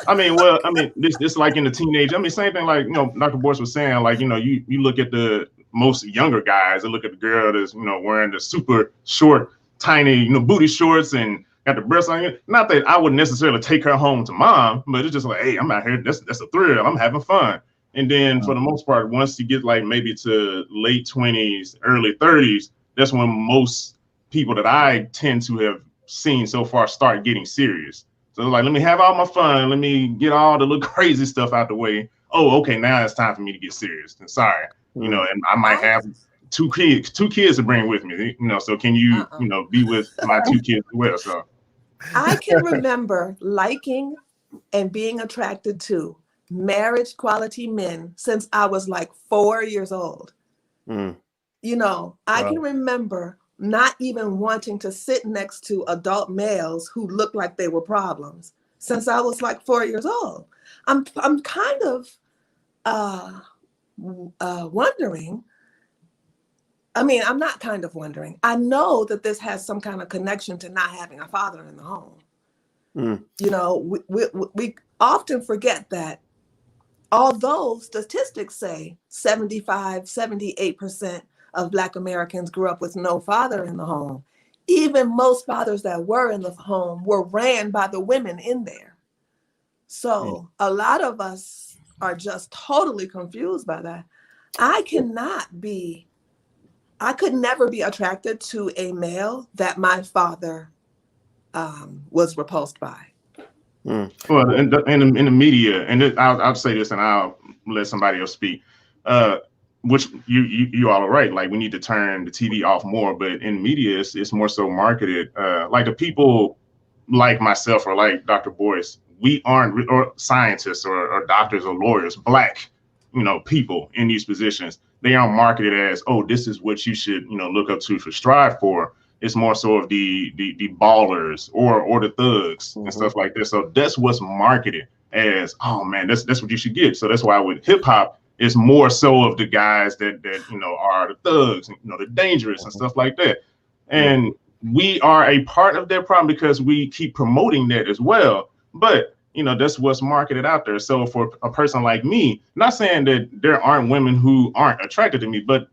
I mean, this like in the teenage. I mean, same thing. Like, you know, Dr. Boyce was saying, like, you know, you look at the most younger guys and look at the girl that's, you know, wearing the super short, tiny, you know, booty shorts and got the breasts on it. Not that I would necessarily take her home to mom, but it's just like, hey, I'm out here. That's a thrill. I'm having fun. And then for the most part, once you get like maybe to late 20s, early 30s, that's when most people that I tend to have seen so far start getting serious. So like, let me have all my fun. Let me get all the little crazy stuff out the way. Oh, okay, now it's time for me to get serious. And sorry, you know, and I might have two kids to bring with me. You know, so can you, you know, be with my 2 kids as well? So I can remember liking and being attracted to marriage quality men since I was like 4 years old. You know, I can remember not even wanting to sit next to adult males who looked like they were problems since I was like 4 years old. I'm kind of wondering. I mean, I'm not kind of wondering. I know that this has some kind of connection to not having a father in the home. You know, we often forget that although statistics say 75, 78% of Black Americans grew up with no father in the home, even most fathers that were in the home were ran by the women in there. So a lot of us are just totally confused by that. I could never be attracted to a male that my father was repulsed by. Well, in the media, and I'll say this, and I'll let somebody else speak. Which you all are right. Like, we need to turn the TV off more, but in media, it's more so marketed. Like the people like myself or like Dr. Boyce, we aren't, or scientists or doctors or lawyers, Black, people in these positions, they aren't marketed as, oh, this is what you should, look up to strive for. It's more so of the ballers or the thugs and stuff like that. So that's what's marketed as, oh man, that's what you should get. So that's why with hip hop, it's more so of the guys that are the thugs, the dangerous and stuff like that. And we are a part of that problem because we keep promoting that as well. But that's what's marketed out there. So for a person like me, not saying that there aren't women who aren't attracted to me, but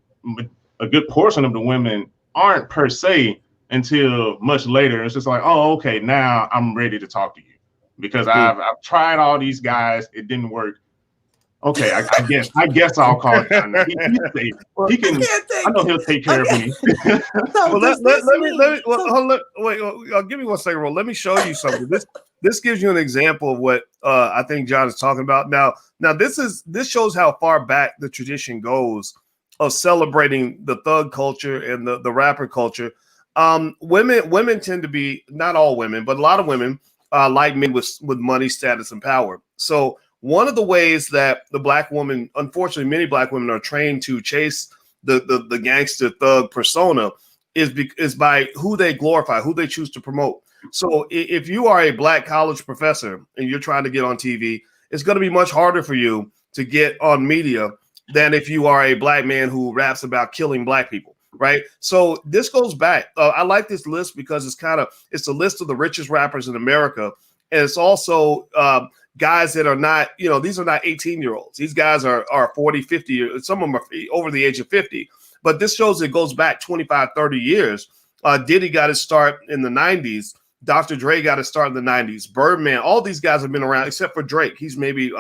a good portion of the women aren't per se until much later. It's just like, oh, okay, now I'm ready to talk to you because I've tried all these guys. It didn't work. Okay, I guess I'll call John. He can. I know he'll take care of me. Well, give me 1 second, Ro. Let me show you something. This gives you an example of what I think John is talking about. Now this shows how far back the tradition goes of celebrating the thug culture and the rapper culture. Women tend to be, not all women, but a lot of women like men with money, status, and power. So one of the ways that the Black woman, unfortunately, many Black women are trained to chase the gangster thug persona is by who they glorify, who they choose to promote. So if you are a Black college professor and you're trying to get on TV, it's going to be much harder for you to get on media than if you are a Black man who raps about killing Black people, right? So this goes back. I like this list because it's a list of the richest rappers in America. And it's also guys that are not, these are not 18-year-olds. These guys are 40, 50, some of them are over the age of 50. But this shows it goes back 25, 30 years. Diddy got his start in the 90s. Dr. Dre got his start in the 90s. Birdman, all these guys have been around except for Drake. He's maybe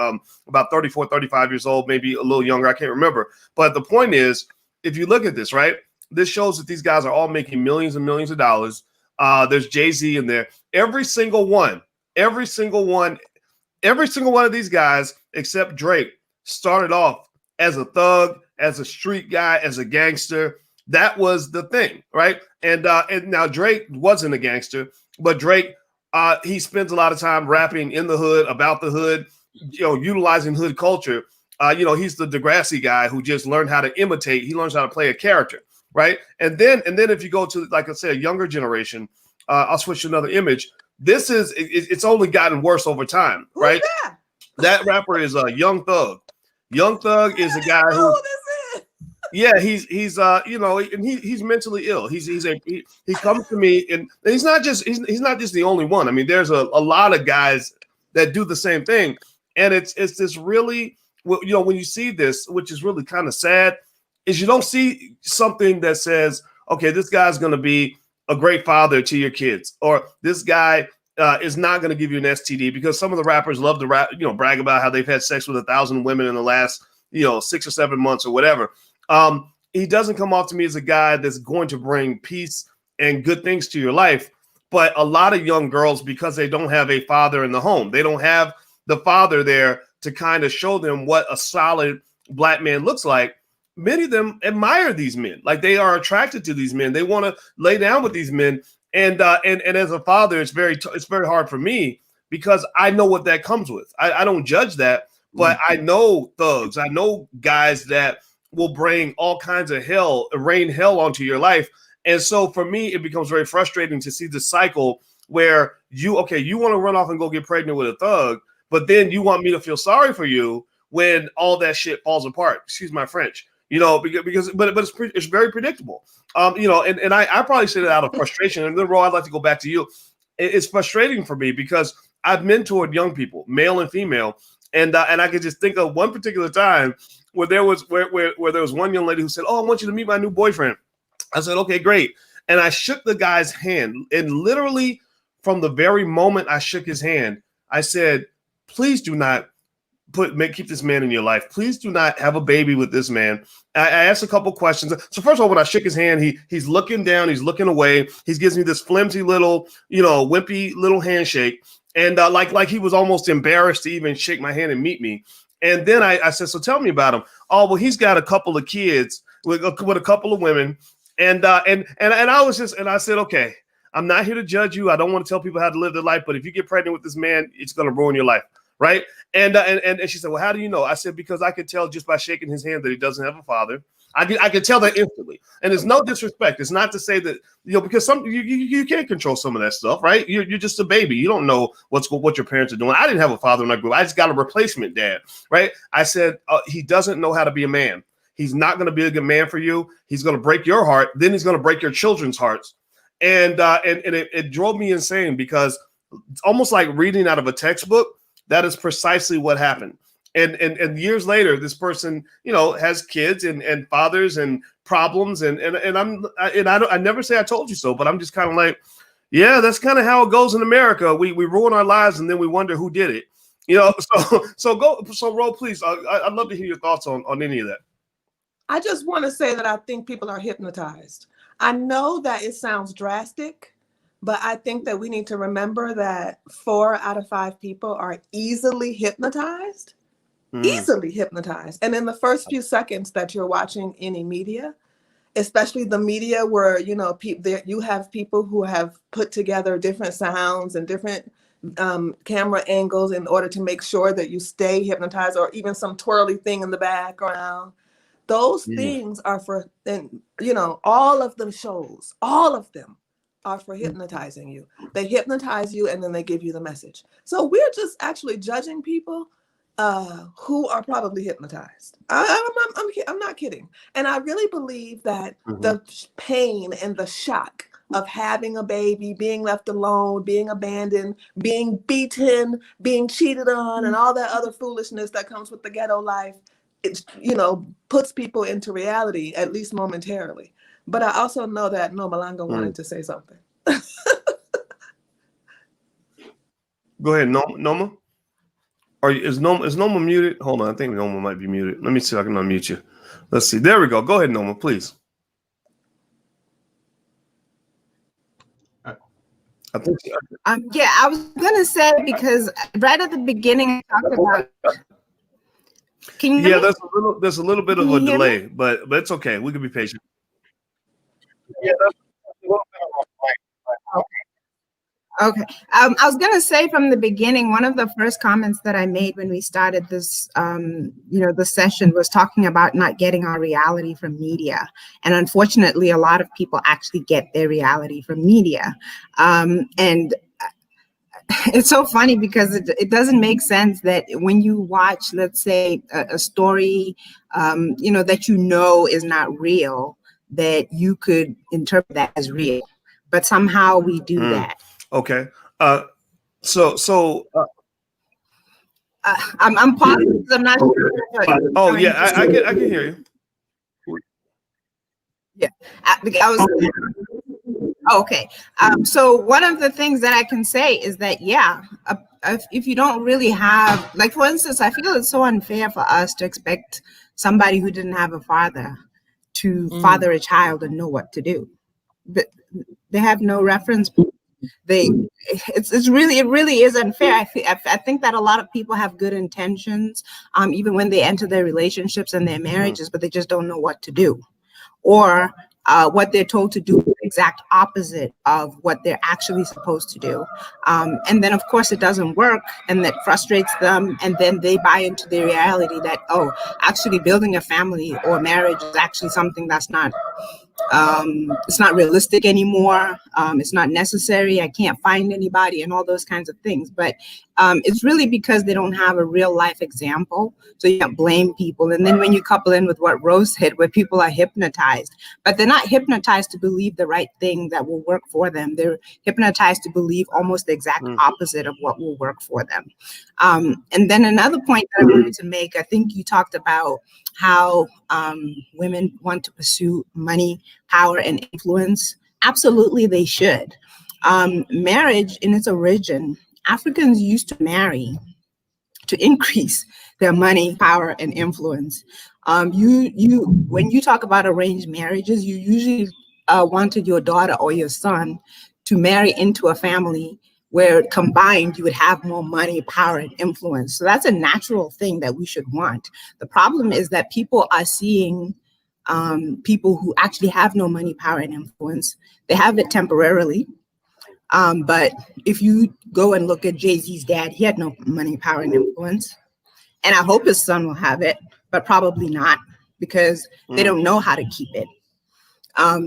about 34, 35 years old, maybe a little younger. I can't remember. But the point is, if you look at this, right, this shows that these guys are all making millions and millions of dollars. There's Jay-Z in there. Every single one of these guys, except Drake, started off as a thug, as a street guy, as a gangster. That was the thing, right? And now Drake wasn't a gangster, but Drake, he spends a lot of time rapping in the hood, about the hood, utilizing hood culture. He's the Degrassi guy who just learned how to imitate. He learns how to play a character, right? And then if you go to, like I said, a younger generation, I'll switch to another image. It's only gotten worse over time, right? That rapper is Young Thug. Young Thug is a guy who, he's mentally ill. He comes to me and he's not just the only one. I mean, there's a lot of guys that do the same thing, and it's this really, when you see this, which is really kind of sad, is you don't see something that says, okay, this guy's going to be a great father to your kids, or this guy is not going to give you an STD, because some of the rappers love to brag about how they've had sex with 1,000 women in the last 6 or 7 months or whatever. He doesn't come off to me as a guy that's going to bring peace and good things to your life. But a lot of young girls, because they don't have a father in the home, they don't have the father there to kind of show them what a solid Black man looks like. Many of them admire these men, like they are attracted to these men. They want to lay down with these men. And as a father, it's very hard for me because I know what that comes with. I don't judge that, but I know thugs. I know guys that will bring all kinds of rain hell onto your life. And so for me, it becomes very frustrating to see the cycle where you want to run off and go get pregnant with a thug, but then you want me to feel sorry for you when all that shit falls apart. Excuse my French. Because it's very predictable. And I probably say that out of frustration. And then, Ro, I'd like to go back to you. It's frustrating for me because I've mentored young people, male and female, and I could just think of one particular time where there was one young lady who said, "Oh, I want you to meet my new boyfriend." I said, "Okay, great." And I shook the guy's hand, and literally from the very moment I shook his hand, I said, "Please do not keep this man in your life. Please do not have a baby with this man." I asked a couple questions. So first of all, when I shook his hand, he's looking down, he's looking away. He gives me this flimsy little, wimpy little handshake. And like he was almost embarrassed to even shake my hand and meet me. And then I said, "So tell me about him." "Oh, well, he's got a couple of kids with a couple of women." And I was I said, "Okay." I'm not here to judge you. I don't want to tell people how to live their life, but if you get pregnant with this man, it's going to ruin your life. Right. And she said, well, how do you know? I said, because I could tell just by shaking his hand that he doesn't have a father. I could tell that instantly. And it's no disrespect. It's not to say that, because you can't control some of that stuff, right? You're just a baby. You don't know what your parents are doing. I didn't have a father when I grew up. I just got a replacement dad, right? I said, he doesn't know how to be a man. He's not going to be a good man for you. He's going to break your heart. Then he's going to break your children's hearts. And it drove me insane, because it's almost like reading out of a textbook. That is precisely what happened. And years later, this person, has kids and fathers and problems. And I never say I told you so, but I'm just kind of like, yeah, that's kind of how it goes in America. We ruin our lives and then we wonder who did it. So Ro, please, I'd love to hear your thoughts on any of that. I just want to say that I think people are hypnotized. I know that it sounds drastic, but I think that we need to remember that 4 out of 5 people are easily hypnotized. Easily hypnotized. And in the first few seconds that you're watching any media, especially the media where, you have people who have put together different sounds and different camera angles in order to make sure that you stay hypnotized, or even some twirly thing in the background. Those things are for, all of them shows, all of them are for hypnotizing you. They hypnotize you and then they give you the message. So we're just actually judging people who are probably hypnotized. I'm not kidding. And I really believe that the pain and the shock of having a baby, being left alone, being abandoned, being beaten, being cheated on, and all that other foolishness that comes with the ghetto life, it puts people into reality, at least momentarily. But I also know that Malanga wanted to say something. Go ahead, Noma. Is Noma muted? Hold on, I think Noma might be muted. Let me see if I can unmute you. Let's see. There we go. Go ahead, Noma, please. I think. Yeah, I was gonna say, because right at the beginning I talked about. Can you hear me? There's a little bit of a delay, but it's okay. We can be patient. Yeah, that's a little bit of a delay. Okay. I was going to say from the beginning, one of the first comments that I made when we started this, the session was talking about not getting our reality from media. And unfortunately, a lot of people actually get their reality from media. And it's so funny because it doesn't make sense that when you watch, let's say, a story, that is not real, that you could interpret that as real. But somehow we do that. Okay. I'm pausing because I'm not sure. Oh yeah, I can hear you. Yeah, okay. So one of the things that I can say is that if you don't really have, like, for instance, I feel it's so unfair for us to expect somebody who didn't have a father to father a child and know what to do. But they have no reference. It really is unfair. I think that a lot of people have good intentions, even when they enter their relationships and their marriages, but they just don't know what to do, or what they're told to do is the exact opposite of what they're actually supposed to do. And then of course it doesn't work, and that frustrates them. And then they buy into the reality that, actually building a family or marriage is actually something that's not, it's not realistic anymore. It's not necessary. I can't find anybody, and all those kinds of things. But it's really because they don't have a real life example. So you can't blame people. And then when you couple in with what Rose said, where people are hypnotized, but they're not hypnotized to believe the right thing that will work for them. They're hypnotized to believe almost the exact opposite of what will work for them. And then another point that I wanted to make, I think you talked about how women want to pursue money, power, and influence. Absolutely, they should. Marriage in its origin, Africans used to marry to increase their money, power, and influence. When you talk about arranged marriages, you usually wanted your daughter or your son to marry into a family where combined you would have more money, power, and influence. So that's a natural thing that we should want. The problem is that people are seeing people who actually have no money, power, and influence. They have it temporarily. But if you go and look at Jay-Z's dad, he had no money, power, and influence. And I hope his son will have it, but probably not, because they don't know how to keep it.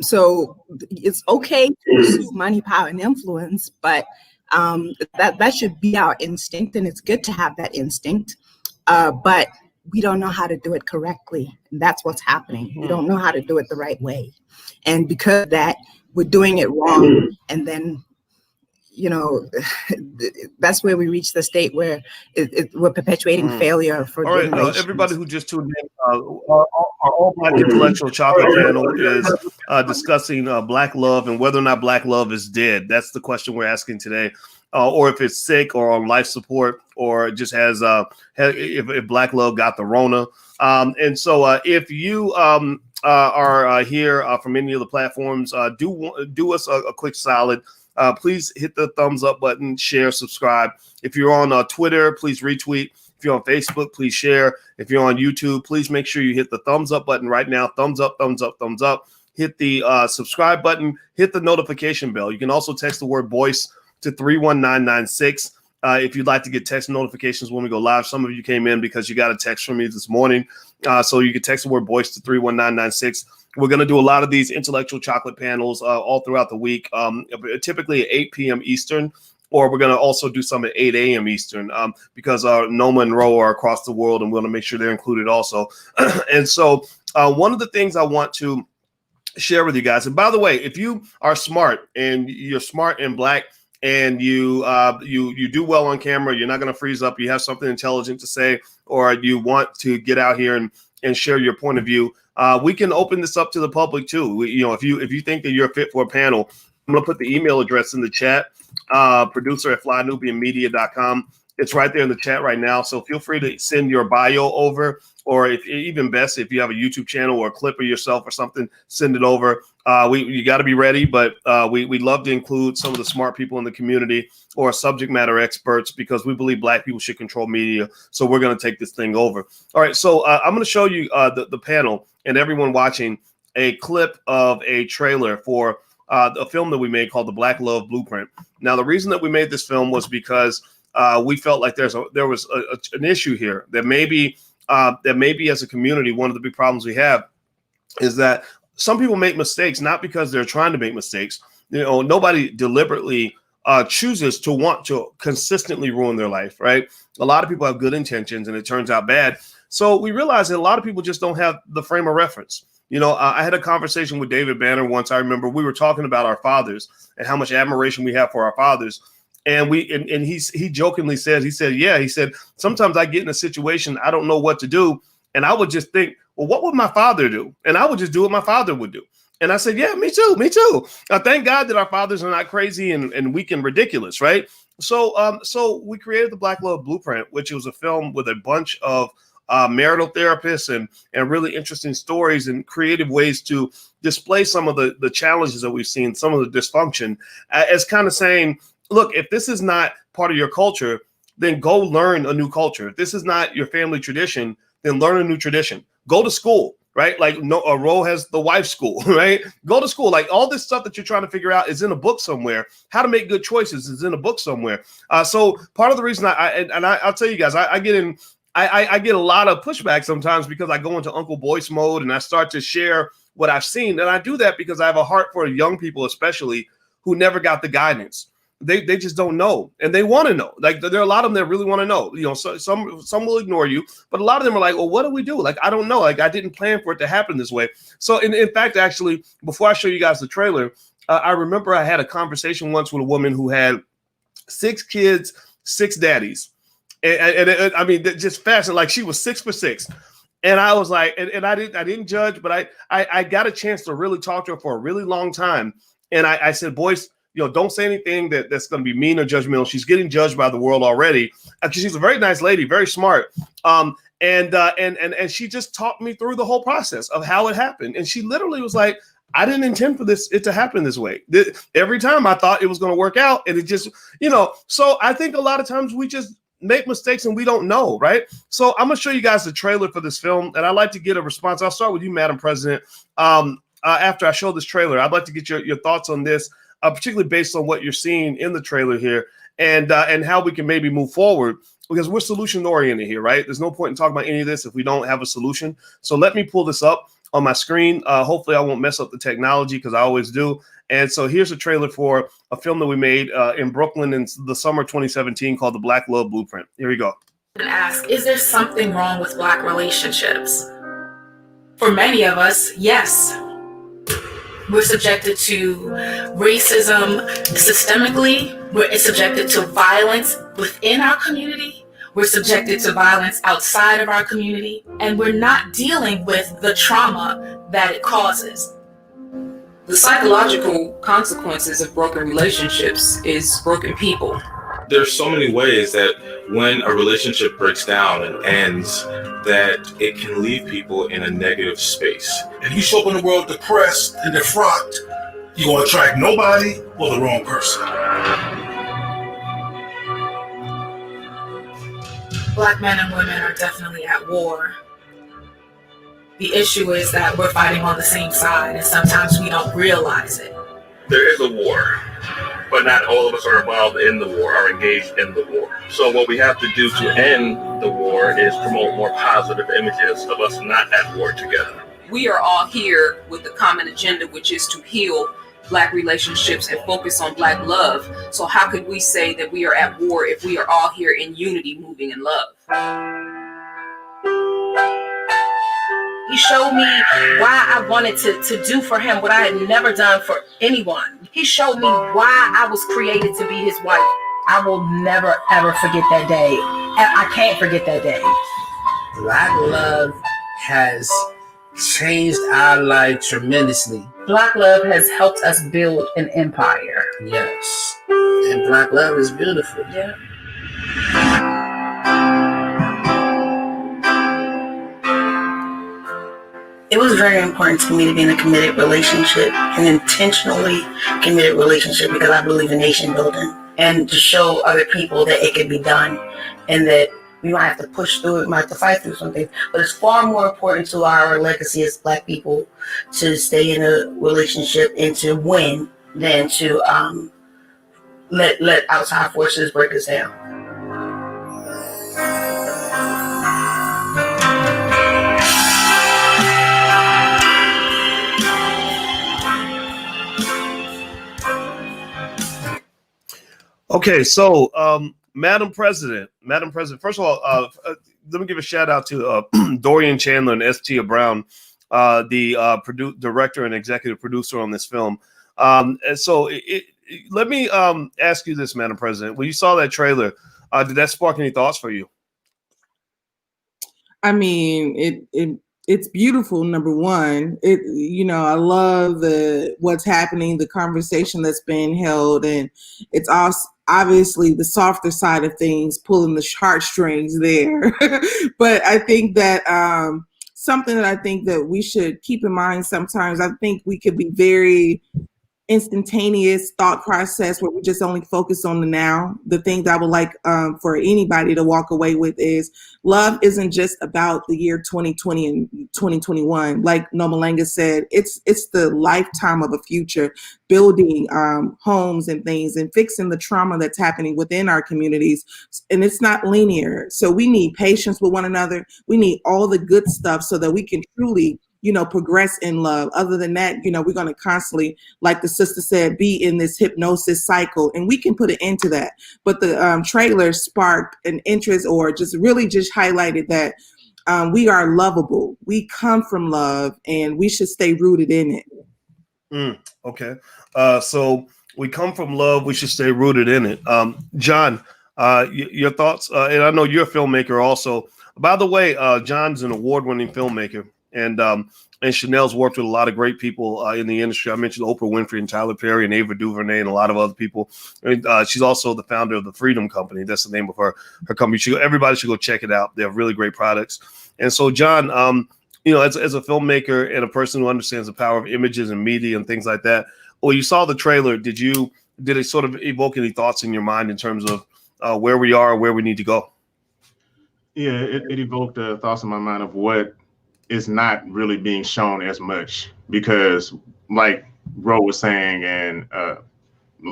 So it's okay to pursue money, power, and influence, but that should be our instinct, and it's good to have that instinct. But we don't know how to do it correctly. And that's what's happening. We don't know how to do it the right way. And because of that, we're doing it wrong. And then, that's where we reach the state where we're perpetuating failure for generations. All right, everybody who just tuned in, our All Black Intellectual Chocolate panel is discussing Black love and whether or not Black love is dead. That's the question we're asking today. Or if it's sick or on life support, or just has if Black love got the Rona. And so if you are here from any of the platforms, do us a quick solid. Please hit the thumbs up button, share, subscribe. If you're on Twitter, please retweet. If you're on Facebook, please share. If you're on YouTube, please make sure you hit the thumbs up button right now. Thumbs up, thumbs up, thumbs up. Hit the subscribe button. Hit the notification bell. You can also text the word Boyce to 31996 if you'd like to get text notifications when we go live. Some of you came in because you got a text from me this morning. So you can text the word Boyce to 31996. We're going to do a lot of these intellectual chocolate panels all throughout the week, typically at 8 p.m. Eastern, or we're going to also do some at 8 a.m. Eastern because Noma and Ro are across the world, and we want to make sure they're included also. And so one of the things I want to share with you guys, and by the way, if you are smart and you're smart and Black, and you do well on camera, you're not going to freeze up, you have something intelligent to say, or you want to get out here and share your point of view, we can open this up to the public too. If you think that you're fit for a panel, I'm going to put the email address in the chat, producer@flynubianmedia.com. It's right there in the chat right now. So feel free to send your bio over, or if even best, if you have a YouTube channel or a clip of yourself or something, send it over. You got to be ready, but we love to include some of the smart people in the community or subject matter experts, because we believe Black people should control media. So we're going to take this thing over. All right. So I'm going to show you the panel and everyone watching a clip of a trailer for a film that we made called The Black Love Blueprint. Now, the reason that we made this film was because we felt like there was an issue here that maybe as a community, one of the big problems we have is that some people make mistakes, not because they're trying to make mistakes. Nobody deliberately chooses to want to consistently ruin their life, right? A lot of people have good intentions and it turns out bad. So we realized that a lot of people just don't have the frame of reference. I had a conversation with David Banner once. I remember we were talking about our fathers and how much admiration we have for our fathers. And he jokingly said, he said, sometimes I get in a situation, I don't know what to do. And I would just think, well, what would my father do? And I would just do what my father would do. And I said, yeah, me too. Thank God that our fathers are not crazy and weak and ridiculous, right? So we created the Black Love Blueprint, which was a film with a bunch of marital therapists and really interesting stories and creative ways to display some of the challenges that we've seen, some of the dysfunction, as kind of saying, look, if this is not part of your culture, then go learn a new culture. If this is not your family tradition, then learn a new tradition. Go to school, right? Like Ro has the wife school, right? Go to school. Like all this stuff that you're trying to figure out is in a book somewhere. How to make good choices is in a book somewhere. So part of the reason I'll tell you guys, I get a lot of pushback sometimes because I go into Uncle Boyce mode and I start to share what I've seen. And I do that because I have a heart for young people, especially who never got the guidance. They just don't know, and they want to know. Like there are a lot of them that really want to know. So some will ignore you, but a lot of them are like, well, what do we do? Like, I don't know. Like, I didn't plan for it to happen this way. So in fact, actually, before I show you guys the trailer, I remember I had a conversation once with a woman who had 6 kids, 6 daddies. And I mean, just fascinating. Like she was 6 for 6. And I was like, and I didn't judge, but I got a chance to really talk to her for a really long time. And I said, Boyce, don't say anything that's going to be mean or judgmental. She's getting judged by the world already. Because she's a very nice lady, very smart. And she just talked me through the whole process of how it happened. And she literally was like, I didn't intend for it to happen this way. Every time I thought it was going to work out, and it just, so I think a lot of times we just make mistakes and we don't know, right? So I'm going to show you guys the trailer for this film, and I'd like to get a response. I'll start with you, Madam President. After I show this trailer, I'd like to get your thoughts on this. particularly based on what you're seeing in the trailer here, and how we can maybe move forward, because we're solution oriented here, right? There's no point in talking about any of this if we don't have a solution. So let me pull this up on my screen. Hopefully I won't mess up the technology, because I always do. And so here's a trailer for a film that we made in Brooklyn in the summer 2017 called The Black Love Blueprint. Here we go. And ask, is there something wrong with Black relationships? For many of us, yes. We're subjected to racism systemically. We're subjected to violence within our community. We're subjected to violence outside of our community. And we're not dealing with the trauma that it causes. The psychological consequences of broken relationships is broken people. There's so many ways that when a relationship breaks down and ends, that it can leave people in a negative space. If you show up in the world depressed and defrocked, you won't attract nobody or the wrong person. Black men and women are definitely at war. The issue is that we're fighting on the same side, and sometimes we don't realize it. There is a war, but not all of us are involved in the war, are engaged in the war. So what we have to do to end the war is promote more positive images of us not at war together. We are all here with the common agenda, which is to heal Black relationships and focus on Black love. So how could we say that we are at war if we are all here in unity, moving in love? He showed me why I wanted to do for him what I had never done for anyone. He showed me why I was created to be his wife. I will never, ever forget that day. And I can't forget that day. Black love has changed our life tremendously. Black love has helped us build an empire. Yes. And Black love is beautiful. Yeah. It was very important to me to be in a committed relationship, an intentionally committed relationship, because I believe in nation building, and to show other people that it can be done, and that we might have to push through it, we might have to fight through something, but it's far more important to our legacy as Black people to stay in a relationship and to win than to let outside forces break us down. Okay, so Madam President, first of all, let me give a shout out to Dorian Chandler and S.T. Brown, the director and executive producer on this film. Let me ask you this, Madam President. When you saw that trailer, did that spark any thoughts for you? I mean, it's beautiful. Number one, I love what's happening, the conversation that's being held, and it's also obviously the softer side of things, pulling the heartstrings there. But I think that something that I think that we should keep in mind sometimes, I think we could be very instantaneous thought process where we just only focus on the now. The thing that I would like for anybody to walk away with is love isn't just about the year 2020 and 2021. Like Nomalanga said, it's the lifetime of a future, building homes and things and fixing the trauma that's happening within our communities. And it's not linear. So we need patience with one another. We need all the good stuff so that we can truly progress in love. Other than that, we're going to constantly, like the sister said, be in this hypnosis cycle, and we can put an end to that. But the trailer sparked an interest, or just highlighted that we are lovable. We come from love, and we should stay rooted in it. Okay. So we come from love. We should stay rooted in it. John, your thoughts? And I know you're a filmmaker also. By the way, John's an award-winning filmmaker. And Chanel's worked with a lot of great people in the industry. I mentioned Oprah Winfrey and Tyler Perry and Ava DuVernay and a lot of other people. And, she's also the founder of the Freedom Company. That's the name of her company. Everybody should go check it out. They have really great products. And so, John, as a filmmaker and a person who understands the power of images and media and things like that, when you saw the trailer, did it sort of evoke any thoughts in your mind in terms of where we are, where we need to go? Yeah, it evoked thoughts in my mind of what is not really being shown as much, because like Ro was saying, and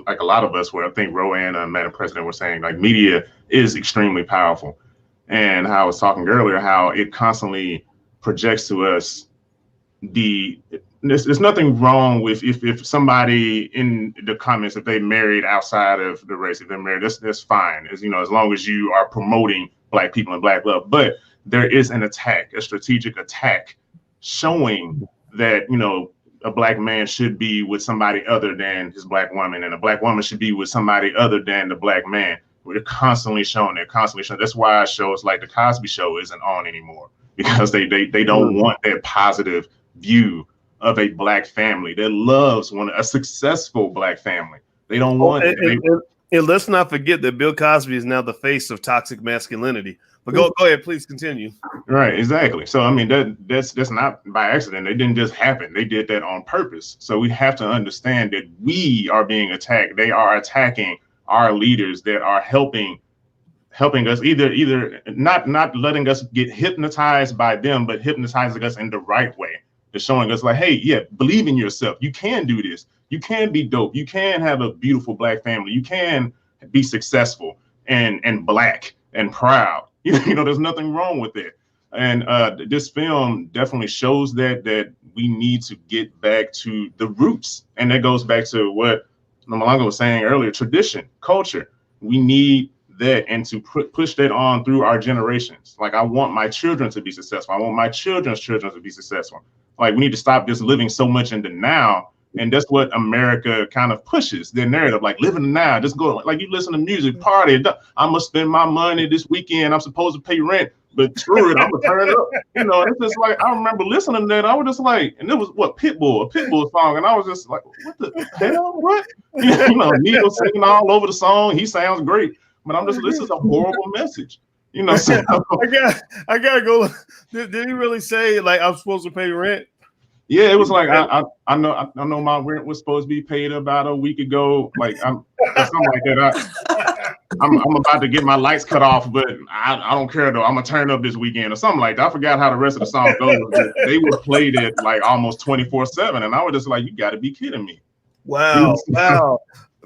like a lot of us were, I think Rowan and Madam President were saying, like, media is extremely powerful. And how I was talking earlier, how it constantly projects to us there's nothing wrong with if somebody in the comments, if they married outside of the race, if they're married, that's fine. As long as you are promoting Black people and Black love. But there is an attack, a strategic attack, showing that, a Black man should be with somebody other than his Black woman, and a Black woman should be with somebody other than the Black man. We're constantly showing. That's why shows like the Cosby Show isn't on anymore, because they don't want that positive view of a Black family that loves a successful Black family. They don't want it. And let's not forget that Bill Cosby is now the face of toxic masculinity. But go ahead, please continue. Right, exactly. So I mean, that's not by accident. It didn't just happen. They did that on purpose. So we have to understand that we are being attacked. They are attacking our leaders that are helping us, either not letting us get hypnotized by them, but hypnotizing us in the right way. They're showing us like, hey, yeah, believe in yourself. You can do this. You can be dope. You can have a beautiful Black family. You can be successful and Black and proud. There's nothing wrong with it. And this film definitely shows that we need to get back to the roots. And that goes back to what Malanga was saying earlier, tradition, culture. We need that, and to push that on through our generations. Like, I want my children to be successful. I want my children's children to be successful. Like, we need to stop just living so much in the now. And that's what America kind of pushes, their narrative, like live in the now, just go, like you listen to music, party. I'm gonna spend my money this weekend. I'm supposed to pay rent, but screw it, I'm gonna turn it up. It's just like, I remember listening to that. I was just like, and it was what, a Pitbull song. And I was just like, what the hell, what? Neil singing all over the song. He sounds great, but this is a horrible message. So, I gotta go. Did he really say like I'm supposed to pay rent? Yeah, it was like I know my rent was supposed to be paid about a week ago, like something like that. I'm about to get my lights cut off, but I don't care though. I'm gonna turn up this weekend or something like that. I forgot how the rest of the song goes. They would play it like almost 24/7, and I was just like, you got to be kidding me. Wow.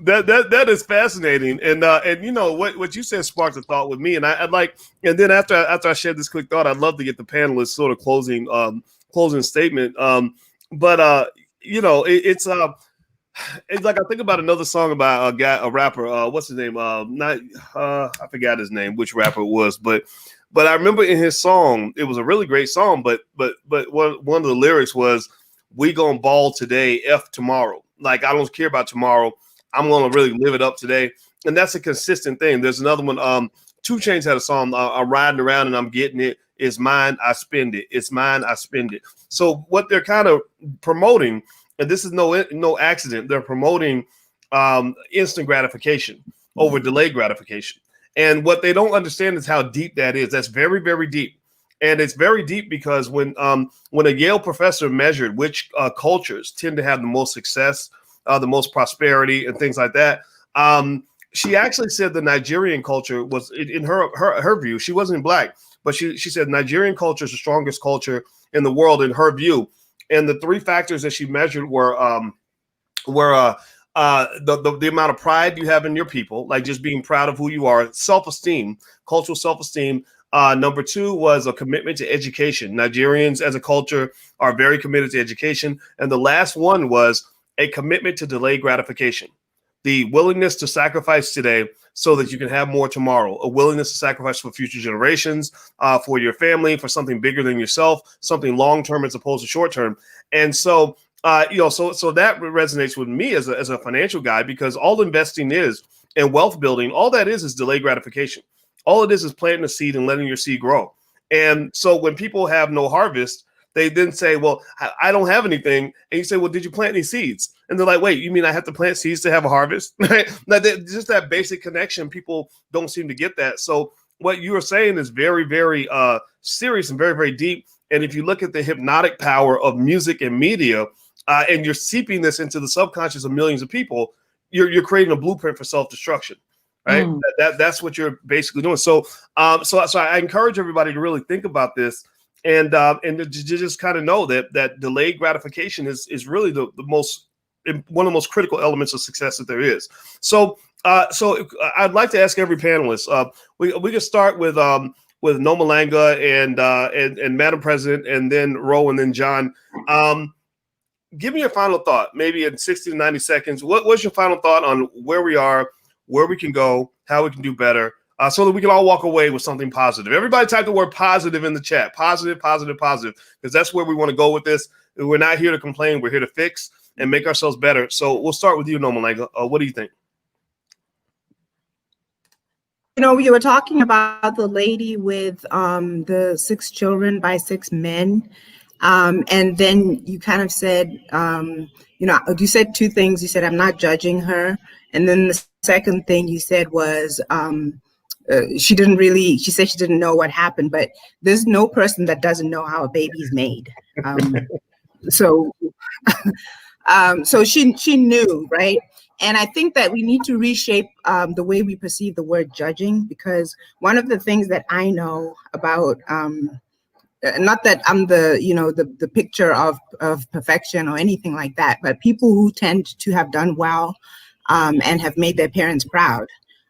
That is fascinating, and what you said sparked a thought with me, and I'd like, and then after I shared this quick thought, I'd love to get the panelists sort of closing statement. It's like I think about another song about a rapper. What's his name? I forgot his name, which rapper it was, but I remember in his song, it was a really great song, but one of the lyrics was, "We gonna ball today, F tomorrow." Like, I don't care about tomorrow. I'm gonna really live it up today, and that's a consistent thing. There's another one. 2 Chainz had a song, "I'm riding around and I'm getting it. It's mine, I spend it. It's mine, I spend it." So what they're kind of promoting, and this is no accident, they're promoting instant gratification over delayed gratification. And what they don't understand is how deep that is. That's very, very deep. And it's very deep because when a Yale professor measured which cultures tend to have the most success, the most prosperity, and things like that, she actually said the Nigerian culture was, in her view, she wasn't Black, but she said Nigerian culture is the strongest culture in the world in her view. And the 3 factors that she measured were the amount of pride you have in your people, like just being proud of who you are, self-esteem, cultural self-esteem. Number 2 was a commitment to education. Nigerians as a culture are very committed to education. And the last one was a commitment to delayed gratification. The willingness to sacrifice today so that you can have more tomorrow, a willingness to sacrifice for future generations, for your family, for something bigger than yourself, something long-term as opposed to short-term. And so, so that resonates with me as a financial guy, because all investing is, and wealth building, all that is delayed gratification. All it is planting a seed and letting your seed grow. And so when people have no harvest, they then say, well, I don't have anything. And you say, well, did you plant any seeds? And they're like, wait, you mean I have to plant seeds to have a harvest? Just that basic connection, people don't seem to get that. So what you are saying is very, very serious and very, very deep. And if you look at the hypnotic power of music and media, and you're seeping this into the subconscious of millions of people, you're creating a blueprint for self-destruction. Right. That's what you're basically doing. So I encourage everybody to really think about this and to just kind of know that delayed gratification is really the most one of the most critical elements of success that there is. So I'd like to ask every panelist. We can start with Noma Langa and Madam President, and then Ro, and then John. Give me your final thought, maybe in 60 to 90 seconds. What's your final thought on where we are, where we can go, how we can do better, so that we can all walk away with something positive? Everybody type the word positive in the chat. Positive, positive, positive, because that's where we want to go with this. We're not here to complain. We're here to fix and make ourselves better. So we'll start with you, Noma Langa. What do you think? You know, you were talking about the lady with the 6 children by 6 men. And then you kind of said, you know, you said 2 things. You said, I'm not judging her. And then the second thing you said was, she said she didn't know what happened, but there's no person that doesn't know how a baby's made. So she knew, right? And I think that we need to reshape the way we perceive the word judging, because one of the things that I know about, not that I'm the picture of perfection or anything like that, but people who tend to have done well and have made their parents proud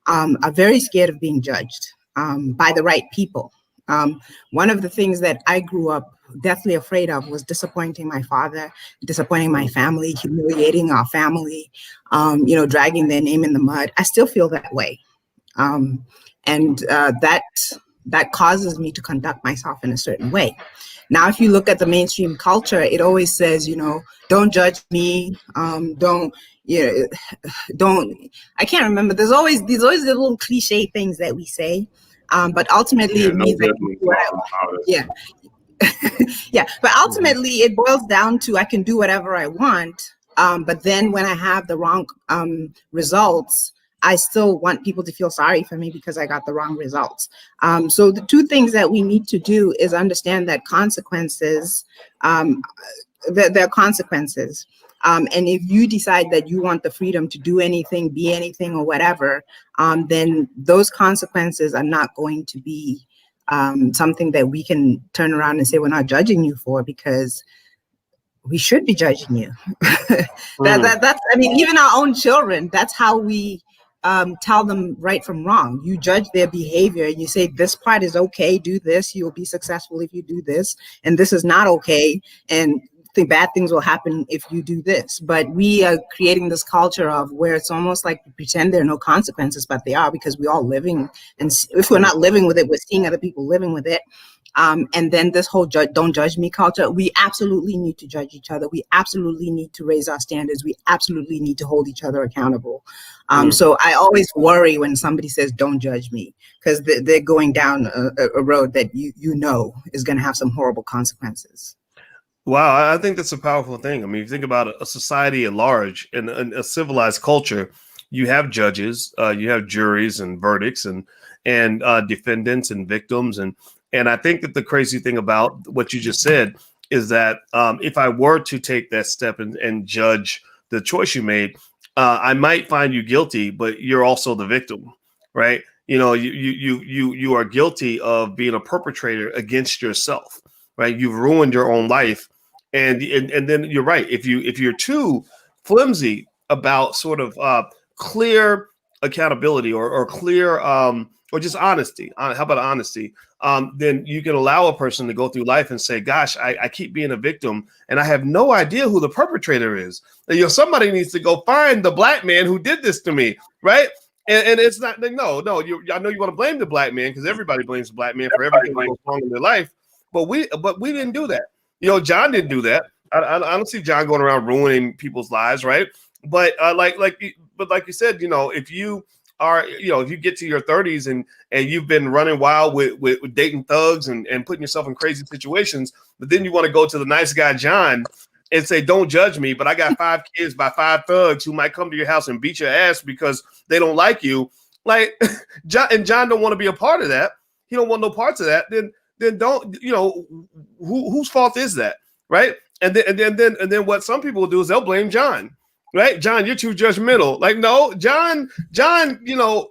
are very scared of being judged by the right people. One of the things that I grew up deathly afraid of was disappointing my father, disappointing my family, humiliating our family, dragging their name in the mud. I still feel that way. That causes me to conduct myself in a certain way. Now, if you look at the mainstream culture, it always says, don't judge me. Don't, I can't remember. There's always these little cliche things that we say. But ultimately it means that yeah. But ultimately it boils down to, I can do whatever I want. But then when I have the wrong results, I still want people to feel sorry for me because I got the wrong results. So the 2 things that we need to do is understand that consequences, there are consequences. And if you decide that you want the freedom to do anything, be anything, or whatever, then those consequences are not going to be something that we can turn around and say we're not judging you for, because we should be judging you. That's, I mean, even our own children, that's how we tell them right from wrong. You judge their behavior and you say, this part is okay, do this, you'll be successful if you do this, and this is not okay, and bad things will happen if you do this. But we are creating this culture of where it's almost like we pretend there are no consequences, but they are, because we're all living, and if we're not living with it, we're seeing other people living with it. And then this whole don't judge me culture, we absolutely need to judge each other. We absolutely need to raise our standards. We absolutely need to hold each other accountable. So I always worry when somebody says, don't judge me, because they're going down a road that you know is going to have some horrible consequences. Wow, I think that's a powerful thing. I mean, if you think about a society at large and a civilized culture, you have judges, you have juries and verdicts and defendants and victims. And I think that the crazy thing about what you just said is that if I were to take that step and judge the choice you made, I might find you guilty, but you're also the victim, right? You are guilty of being a perpetrator against yourself, right? You've ruined your own life. And then you're right. If you're too flimsy about sort of clear accountability or clear or just honesty, how about honesty? Then you can allow a person to go through life and say, gosh, I keep being a victim and I have no idea who the perpetrator is. Somebody needs to go find the black man who did this to me, right? And it's not, I know you want to blame the black man, because everybody blames the black man for everything that goes wrong in their life. But we didn't do that. John didn't do that. I don't see John going around ruining people's lives, right? But like you said, if you are, if you get to your 30s and you've been running wild with dating thugs and putting yourself in crazy situations, but then you want to go to the nice guy John and say, don't judge me, but I got 5 kids by 5 thugs who might come to your house and beat your ass because they don't like you. Like John don't want to be a part of that. He don't want no parts of that. Then don't, whose fault is that, right? And then what some people will do is they'll blame John, right? John, you're too judgmental. Like, no, John,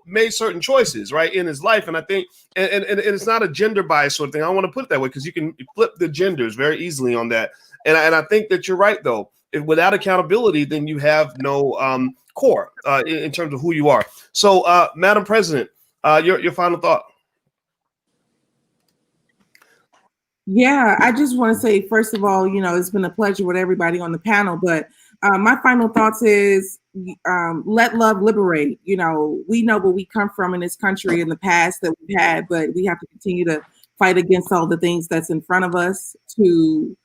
made certain choices, right, in his life, and I think, and it's not a gender bias sort of thing. I don't want to put it that way, because you can flip the genders very easily on that, and I think that you're right though. without accountability, then you have no core in terms of who you are. So, Madam President, your final thought. Yeah, I just want to say, first of all, it's been a pleasure with everybody on the panel. But my final thoughts is let love liberate. We know where we come from in this country in the past that we've had, but we have to continue to fight against all the things that's in front of us to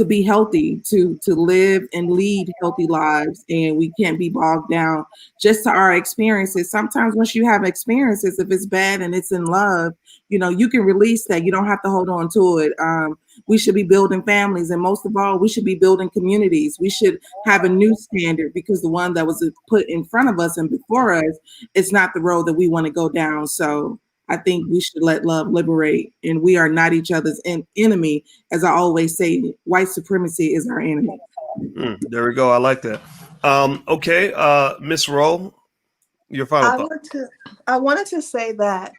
be healthy, to live and lead healthy lives. And we can't be bogged down just to our experiences. Sometimes once you have experiences, if it's bad and it's in love, you can release that. You don't have to hold on to it. We should be building families. And most of all, we should be building communities. We should have a new standard, because the one that was put in front of us and before us, it's not the road that we want to go down. So I think we should let love liberate, and we are not each other's enemy. As I always say, white supremacy is our enemy. There we go. I like that. Okay, Miss Rowe, your final thought. I wanted to say that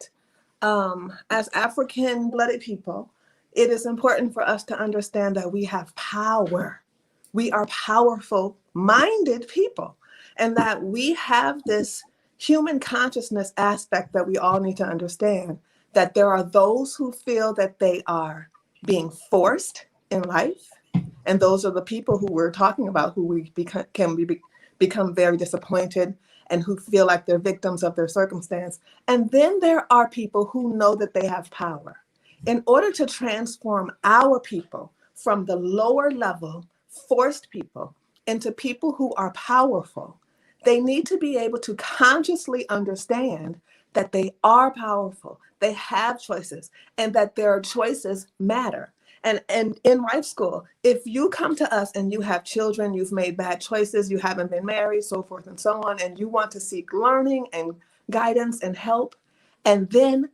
as African-blooded people, it is important for us to understand that we have power. We are powerful-minded people, and that we have this human consciousness aspect that we all need to understand, that there are those who feel that they are being forced in life, and those are the people who we're talking about, who we become very disappointed and who feel like they're victims of their circumstance. And then there are people who know that they have power. In order to transform our people from the lower level forced people into people who are powerful, they need to be able to consciously understand that they are powerful, they have choices, and that their choices matter. And in life school, if you come to us and you have children, you've made bad choices, you haven't been married, so forth and so on, and you want to seek learning and guidance and help, and then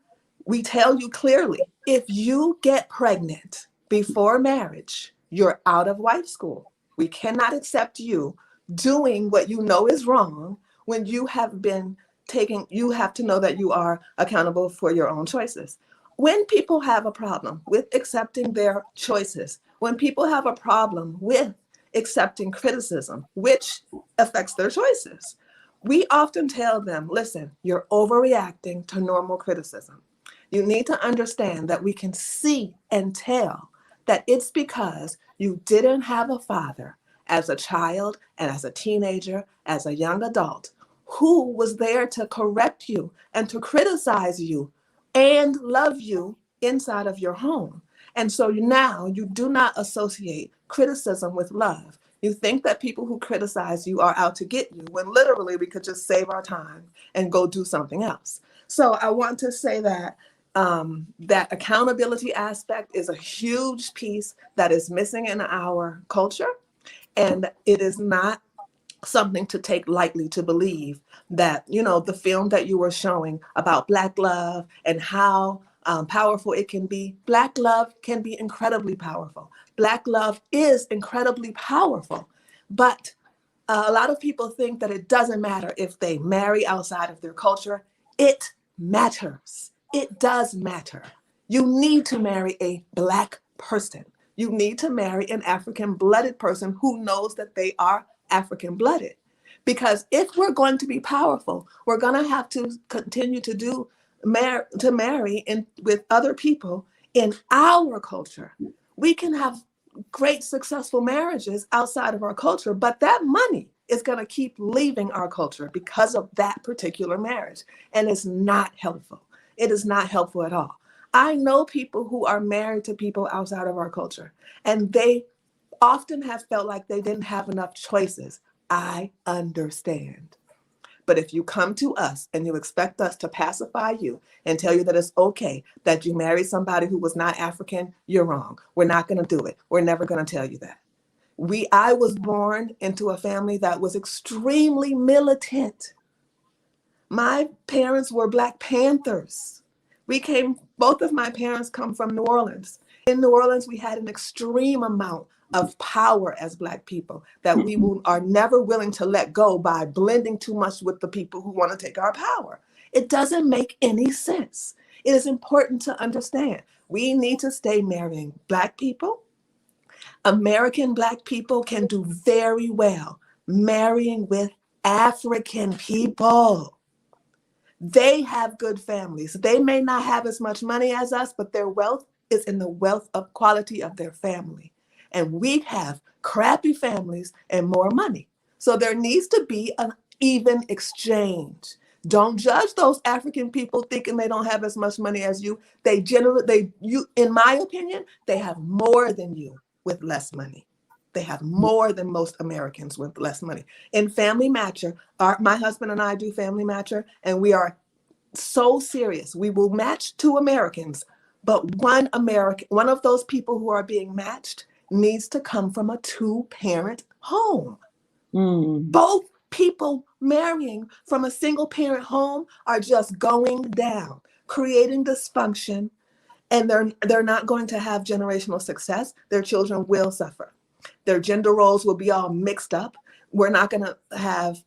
we tell you clearly, if you get pregnant before marriage, you're out of wife school. We cannot accept you doing what you know is wrong when you have been taking. You have to know that you are accountable for your own choices. When people have a problem with accepting their choices, when people have a problem with accepting criticism, which affects their choices, we often tell them, listen, you're overreacting to normal criticism. You need to understand that we can see and tell that it's because you didn't have a father as a child and as a teenager, as a young adult, who was there to correct you and to criticize you and love you inside of your home. And so now you do not associate criticism with love. You think that people who criticize you are out to get you, when literally we could just save our time and go do something else. So I want to say that that accountability aspect is a huge piece that is missing in our culture. And it is not something to take lightly, to believe that, the film that you were showing about Black love and how powerful it can be. Black love can be incredibly powerful. Black love is incredibly powerful. But a lot of people think that it doesn't matter if they marry outside of their culture. It matters. It does matter. You need to marry a Black person. You need to marry an African-blooded person who knows that they are African-blooded. Because if we're going to be powerful, we're going to have to continue to marry with other people in our culture. We can have great successful marriages outside of our culture, but that money is going to keep leaving our culture because of that particular marriage. And it's not helpful. It is not helpful at all. I know people who are married to people outside of our culture, and they often have felt like they didn't have enough choices. I understand. But if you come to us and you expect us to pacify you and tell you that it's okay that you marry somebody who was not African, you're wrong. We're not going to do it. We're never going to tell you that. I was born into a family that was extremely militant. My parents were Black Panthers. Both of my parents come from New Orleans. In New Orleans, we had an extreme amount of power as Black people that we are never willing to let go by blending too much with the people who want to take our power. It doesn't make any sense. It is important to understand we need to stay marrying Black people. American Black people can do very well marrying with African people. They have good families. They may not have as much money as us, but their wealth is in the wealth of quality of their family. And we have crappy families and more money. So there needs to be an even exchange. Don't judge those African people thinking they don't have as much money as you. In my opinion, they have more than you with less money. They have more than most Americans with less money. In Family Matcher, my husband and I do Family Matcher, and we are so serious. We will match 2 Americans, but one of those people who are being matched needs to come from a 2-parent home. Both people marrying from a single-parent home are just going down, creating dysfunction, and they're not going to have generational success. Their children will suffer. Their gender roles will be all mixed up. We're not going to have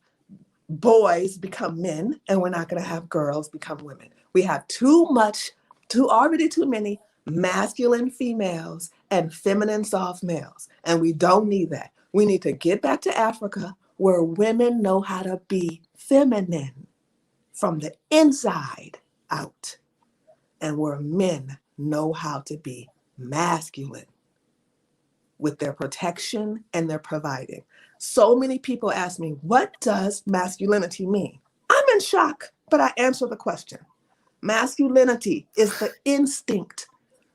boys become men, and we're not going to have girls become women. We have already too many masculine females and feminine soft males, and we don't need that. We need to get back to Africa where women know how to be feminine from the inside out, and where men know how to be masculine with their protection and their providing. So many people ask me, what does masculinity mean? I'm in shock, but I answer the question. Masculinity is the instinct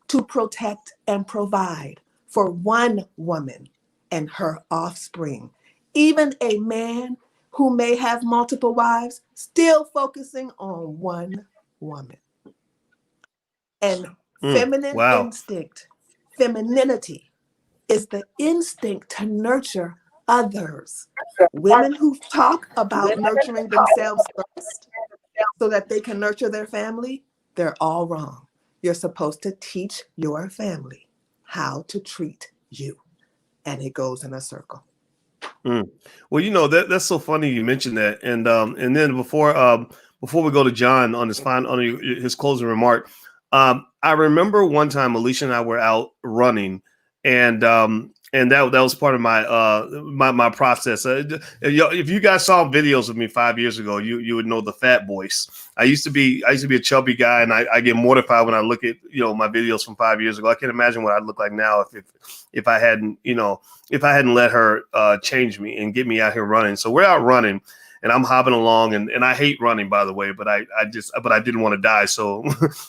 to protect and provide for one woman and her offspring. Even a man who may have multiple wives, still focusing on one woman. And feminine instinct, femininity, is the instinct to nurture others. Women who talk about nurturing themselves first so that they can nurture their family, they're all wrong. You're supposed to teach your family how to treat you. And it goes in a circle. Well, you know, that's so funny you mentioned that. And then before we go to John on his closing remark, I remember one time Alicia and I were out running, and that was part of my process. If you guys saw videos of me 5 years ago, you would know the fat voice. I used to be a chubby guy, and I get mortified when I look at my videos from 5 years ago. I can't imagine what I'd look like now if I hadn't let her change me and get me out here running. So we're out running, and I'm hopping along, and I hate running, by the way, but I didn't want to die, so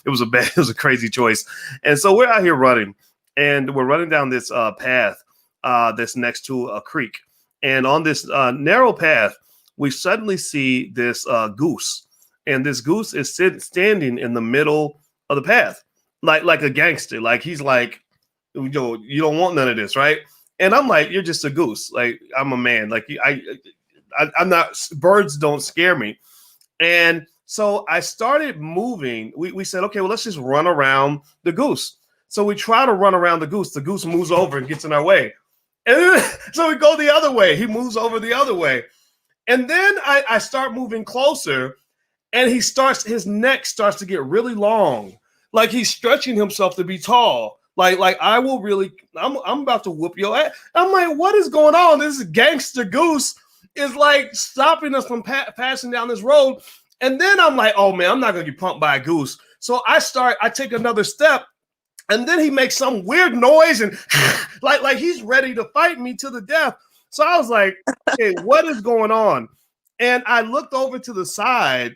it was a crazy choice. And so we're out here running, and we're running down this path that's next to a creek. And on this narrow path, we suddenly see this goose. And this goose is standing in the middle of the path, like a gangster. Like he's like, you don't want none of this, right? And I'm like, you're just a goose. Like, I'm a man. Like, I'm not, birds don't scare me. And so I started moving. We said, okay, well, let's just run around the goose. So we try to run around the goose. The goose moves over and gets in our way. And then, so we go the other way. He moves over the other way. And then I start moving closer, and his neck starts to get really long. Like he's stretching himself to be tall. Like I'm about to whoop your ass. I'm like, what is going on? This gangster goose is like stopping us from passing down this road. And then I'm like, oh man, I'm not going to get pumped by a goose. So I take another step. And then he makes some weird noise and like he's ready to fight me to the death. So I was like, okay, what is going on? And I looked over to the side,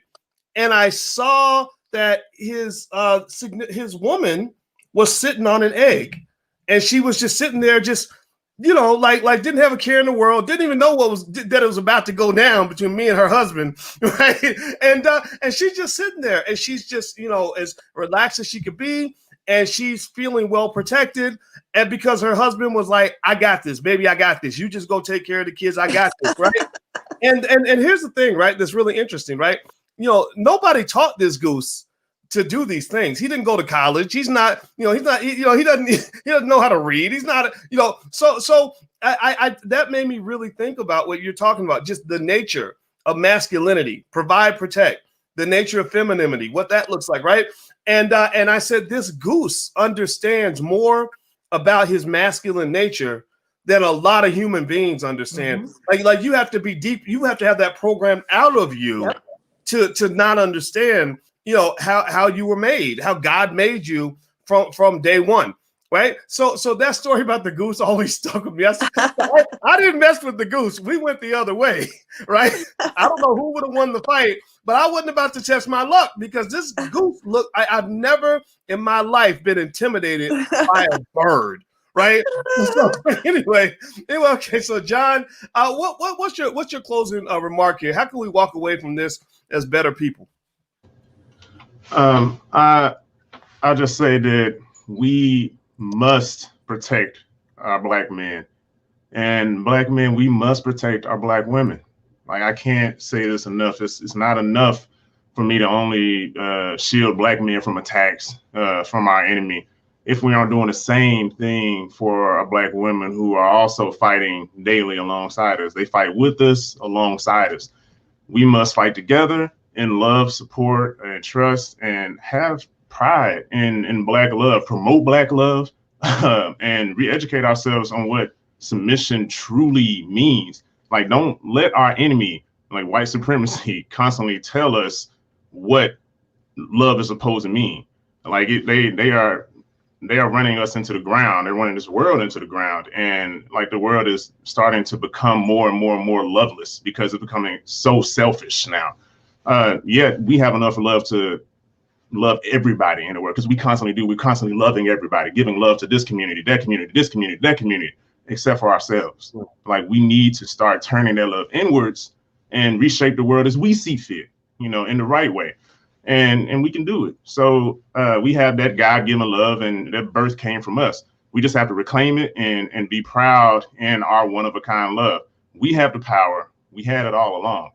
and I saw that his woman was sitting on an egg, and she was just sitting there, just like didn't have a care in the world, didn't even know that it was about to go down between me and her husband, right? And she's just sitting there, and she's just as relaxed as she could be. And she's feeling well protected. And because her husband was like, I got this, baby, I got this. You just go take care of the kids. I got this, right? and here's the thing, right? That's really interesting, right? Nobody taught this goose to do these things. He didn't go to college. He's not, he doesn't know how to read. He's not, so I that made me really think about what you're talking about, just the nature of masculinity, provide, protect, the nature of femininity, what that looks like, right? And I said, this goose understands more about his masculine nature that a lot of human beings understand. Like you have to be deep. You have to have that programmed out of you to not understand, you know, how you were made, how God made you from day one. Right. So that story about the goose always stuck with me. I didn't mess with the goose. We went the other way. Right. I don't know who would have won the fight, but I wasn't about to test my luck because this goose I've never in my life been intimidated by a bird. Right. So anyway, okay. So John, what's your closing remark here? How can we walk away from this as better people? I'll just say that we must protect our Black men, and Black men, we must protect our Black women. Like, I can't say this enough. It's not enough for me to only shield Black men from attacks from our enemy if we aren't doing the same thing for our Black women who are also fighting daily alongside us. They fight with us, alongside us. We must fight together in love, support, and trust, and have pride in Black love, promote Black love, and re-educate ourselves on what submission truly means. Like, don't let our enemy, like white supremacy, constantly tell us what love is supposed to mean. Like, they are running us into the ground. They're running this world into the ground, and like the world is starting to become more and more and more loveless because it's becoming so selfish now. Yet we have enough love to love everybody in the world, because we constantly do. We're constantly loving everybody, giving love to this community, that community, this community, that community, except for ourselves. Like, we need to start turning that love inwards and reshape the world as we see fit, you know, in the right way. And we can do it. So we have that God-given love, and that birth came from us. We just have to reclaim it and be proud in our one-of-a-kind love. We have the power. We had it all along.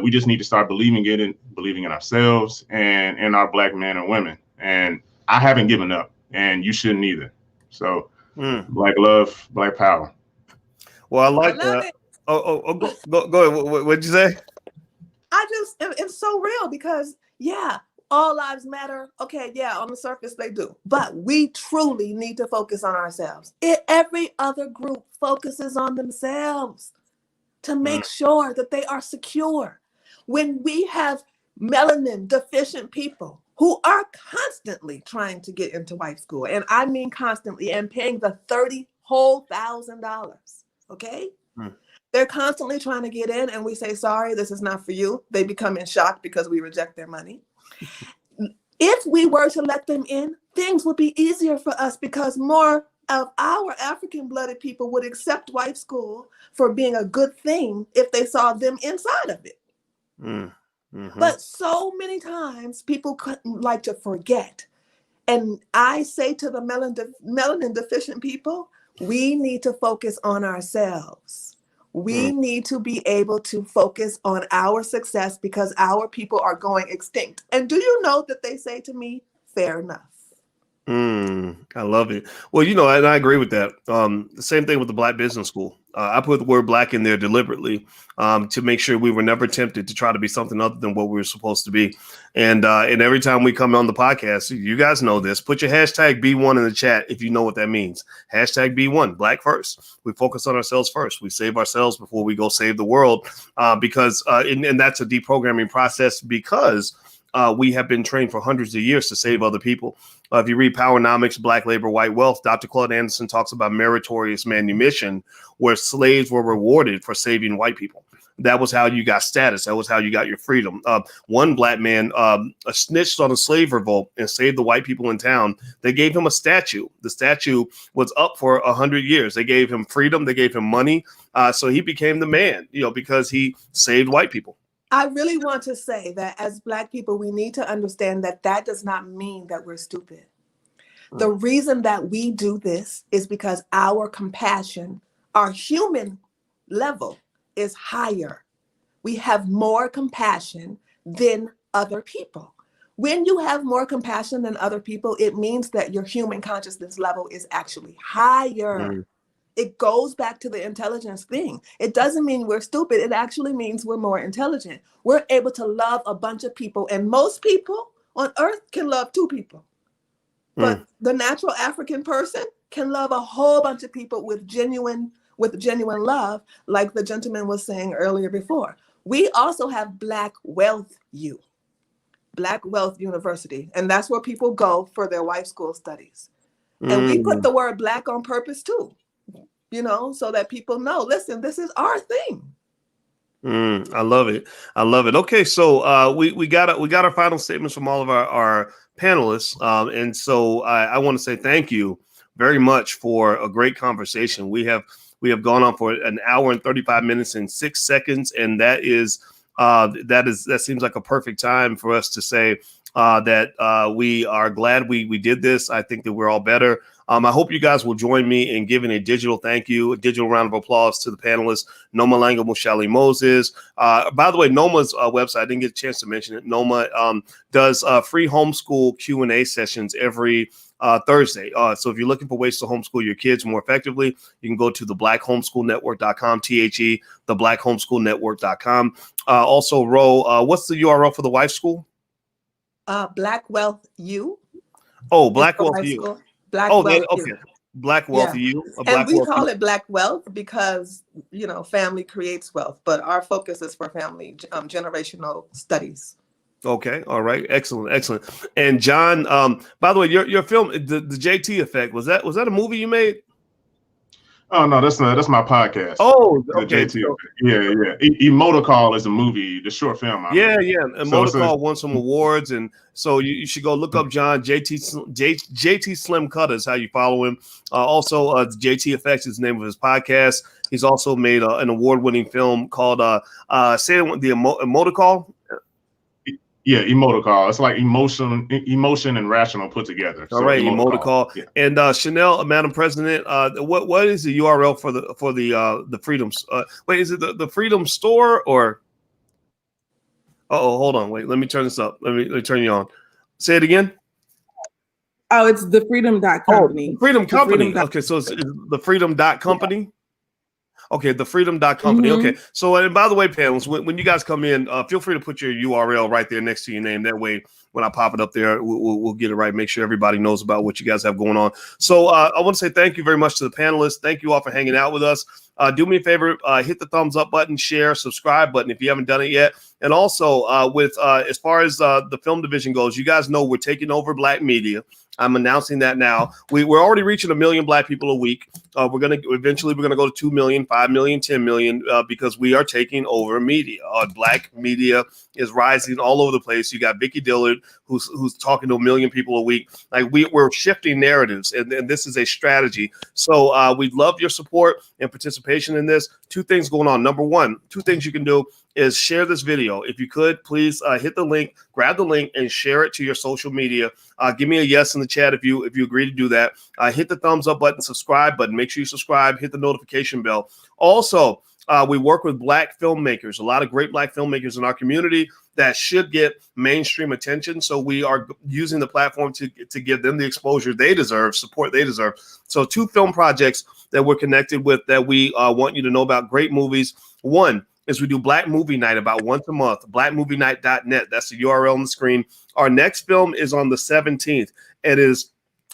We just need to start believing it and believing in ourselves and in our Black men and women. And I haven't given up, and you shouldn't either. So Black love, Black power. Well, I like that. It. Go ahead. What'd you say? It's so real because, yeah, all lives matter. Okay, yeah, on the surface they do. But we truly need to focus on ourselves. Every other group focuses on themselves to make sure that they are secure. When we have melanin deficient people who are constantly trying to get into white school, and I mean constantly, and paying the $30,000, okay? They're constantly trying to get in, and we say, sorry, this is not for you. They become in shock because we reject their money. If we were to let them in, things would be easier for us because more of our African-blooded people would accept white school for being a good thing if they saw them inside of it. But so many times people like to forget. And I say to the melanin deficient people, we need to focus on ourselves. We need to be able to focus on our success because our people are going extinct. And do you know that they say to me, fair enough. I love it. Well, you know, and I agree with that. The same thing with the Black Business School. I put the word Black in there deliberately to make sure we were never tempted to try to be something other than what we were supposed to be. And every time we come on the podcast, you guys know this, put your hashtag B1 in the chat if you know what that means. Hashtag B1, Black first. We focus on ourselves first. We save ourselves before we go save the world because and that's a deprogramming process because we have been trained for hundreds of years to save other people. If you read Powernomics, Black Labor, White Wealth, Dr. Claude Anderson talks about meritorious manumission, where slaves were rewarded for saving white people. That was how you got status. That was how you got your freedom. One Black man snitched on a slave revolt and saved the white people in town. They gave him a statue. The statue was up for 100 years. They gave him freedom. They gave him money. So he became the man, you know, because he saved white people. I really want to say that as Black people, we need to understand that that does not mean that we're stupid. The reason that we do this is because our compassion, our human level is higher. We have more compassion than other people. When you have more compassion than other people, it means that your human consciousness level is actually higher. It goes back to the intelligence thing. It doesn't mean we're stupid. It actually means we're more intelligent. We're able to love a bunch of people, and most people on earth can love two people. But the natural African person can love a whole bunch of people with genuine love, like the gentleman was saying earlier before. We also have Black Wealth U, Black Wealth University, and that's where people go for their wife school studies. And we put the word Black on purpose too, so that people know, listen, this is our thing. I love it. I love it. Okay, so we got our final statements from all of our panelists, and so I want to say thank you very much for a great conversation. We have gone on for an hour and 35 minutes and 6 seconds, and that seems like a perfect time for us to say that we are glad we did this. I think that we're all better. I hope you guys will join me in giving a digital thank you, a digital round of applause to the panelists, Noma Langa Mushali Moses. By the way, Noma's website, I didn't get a chance to mention it. Noma does free homeschool Q&A sessions every Thursday. So if you're looking for ways to homeschool your kids more effectively, you can go to theblackHomeschoolNetwork.com, theblackHomeschoolNetwork.com. Also, Ro, what's the URL for the wife school? Black Wealth U. Oh, Black Wealth U. Black Wealth okay. U. Black Wealth U. And we call it Black Wealth because, family creates wealth, but our focus is for family generational studies. Okay. All right. Excellent. And John, by the way, your film, the JT Effect, was that a movie you made? Oh no, that's my podcast. Oh, okay. The JT, yeah. Emoticall is a movie, the short film. Yeah. Emoticall won some awards, and so you should go look up John JT Slim Cutter is how you follow him. Also, JT Effects is the name of his podcast. He's also made an award-winning film called the Emoticall. Yeah, Emoticall. It's like emotion and rational put together. All right, Emoticall. Yeah. And Chanel, Madam President, what is the URL for the Freedoms? Wait, is it the Freedom Store or? Hold on. Wait, let me turn this up. Let me turn you on. Say it again. Oh, it's the Freedom.company. Freedom Company. Okay, so it's the Freedom.company. Okay, the freedom.company. Okay. So, and by the way, panelists, when you guys come in, feel free to put your URL right there next to your name. That way, when I pop it up there, we'll get it right. Make sure everybody knows about what you guys have going on. So I want to say thank you very much to the panelists. Thank you all for hanging out with us. Do me a favor, hit the thumbs up button, share, subscribe button if you haven't done it yet. And also as far as the film division goes, you guys know we're taking over Black media. I'm announcing that now. We're already reaching 1 million Black people a week. We're gonna go to 2 million, 5 million, 10 million because we are taking over media. Black media is rising all over the place. You got Vicky Dillard who's talking to 1 million people a week. Like we're shifting narratives, and this is a strategy. So we'd love your support and participation in this. 2 things going on. Number one, 2 things you can do is share this video. If you could, please hit the link, grab the link, and share it to your social media. Give me a yes in the chat if you agree to do that. Hit the thumbs up button, subscribe button. Make sure you subscribe. Hit the notification bell. Also, we work with Black filmmakers. A lot of great Black filmmakers in our community that should get mainstream attention. So we are using the platform to give them the exposure they deserve, support they deserve. So 2 film projects that we're connected with that we want you to know about. Great movies. One is we do Black Movie Night about once a month, blackmovienight.net. That's the URL on the screen. Our next film is on the 17th.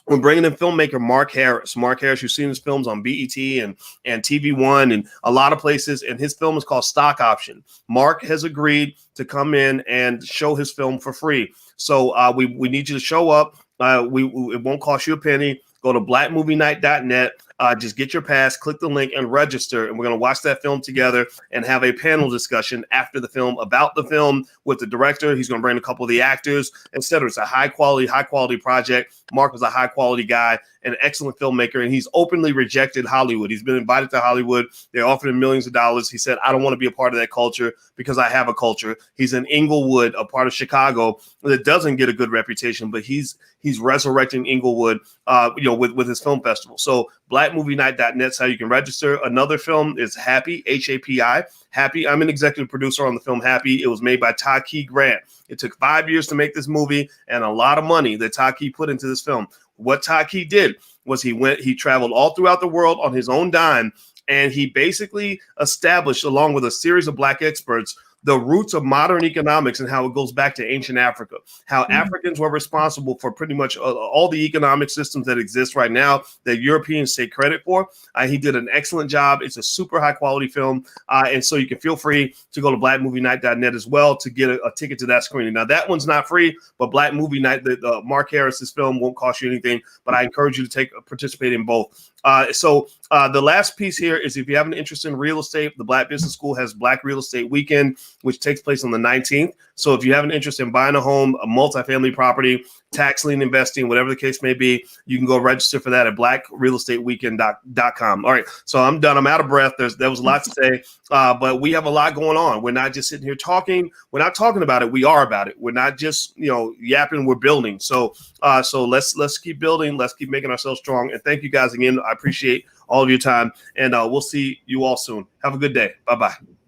We're bringing in filmmaker Mark Harris. Mark Harris, you've seen his films on BET and TV One and a lot of places, and his film is called Stock Option. Mark has agreed to come in and show his film for free. So we need you to show up. It won't cost you a penny. Go to blackmovienight.net. Just get your pass, click the link, and register. And we're going to watch that film together and have a panel discussion after the film about the film with the director. He's going to bring a couple of the actors, etc. It's a high quality project. Mark was a high quality guy, an excellent filmmaker, and he's openly rejected Hollywood. He's been invited to Hollywood. They offered him millions of dollars. He said, I don't want to be a part of that culture because I have a culture. He's in Inglewood, a part of Chicago that doesn't get a good reputation, but he's resurrecting Inglewood, with his film festival. So blackmovienight.net is how you can register. Another film is Happy, Hapi. Happy. I'm an executive producer on the film Happy. It was made by Taki Grant. It took 5 years to make this movie and a lot of money that Taki put into this film. What Taki did was he traveled all throughout the world on his own dime, and he basically established, along with a series of Black experts, the roots of modern economics and how it goes back to ancient Africa, how Africans were responsible for pretty much all the economic systems that exist right now that Europeans take credit for. He did an excellent job. It's a super high quality film. And so you can feel free to go to blackmovienight.net as well to get a ticket to that screening. Now, that one's not free, but Black Movie Night, the Mark Harris's film, won't cost you anything, but I encourage you to participate in both. So the last piece here is if you have an interest in real estate, the Black Business School has Black Real Estate Weekend, which takes place on the 19th. So if you have an interest in buying a home, a multifamily property, tax lien investing, whatever the case may be, you can go register for that at blackrealestateweekend.com. All right, so I'm done. I'm out of breath. There was a lot to say, but we have a lot going on. We're not just sitting here talking. We're not talking about it. We are about it. We're not just yapping. We're building. So let's keep building. Let's keep making ourselves strong. And thank you guys again. I appreciate all of your time, and we'll see you all soon. Have a good day. Bye-bye.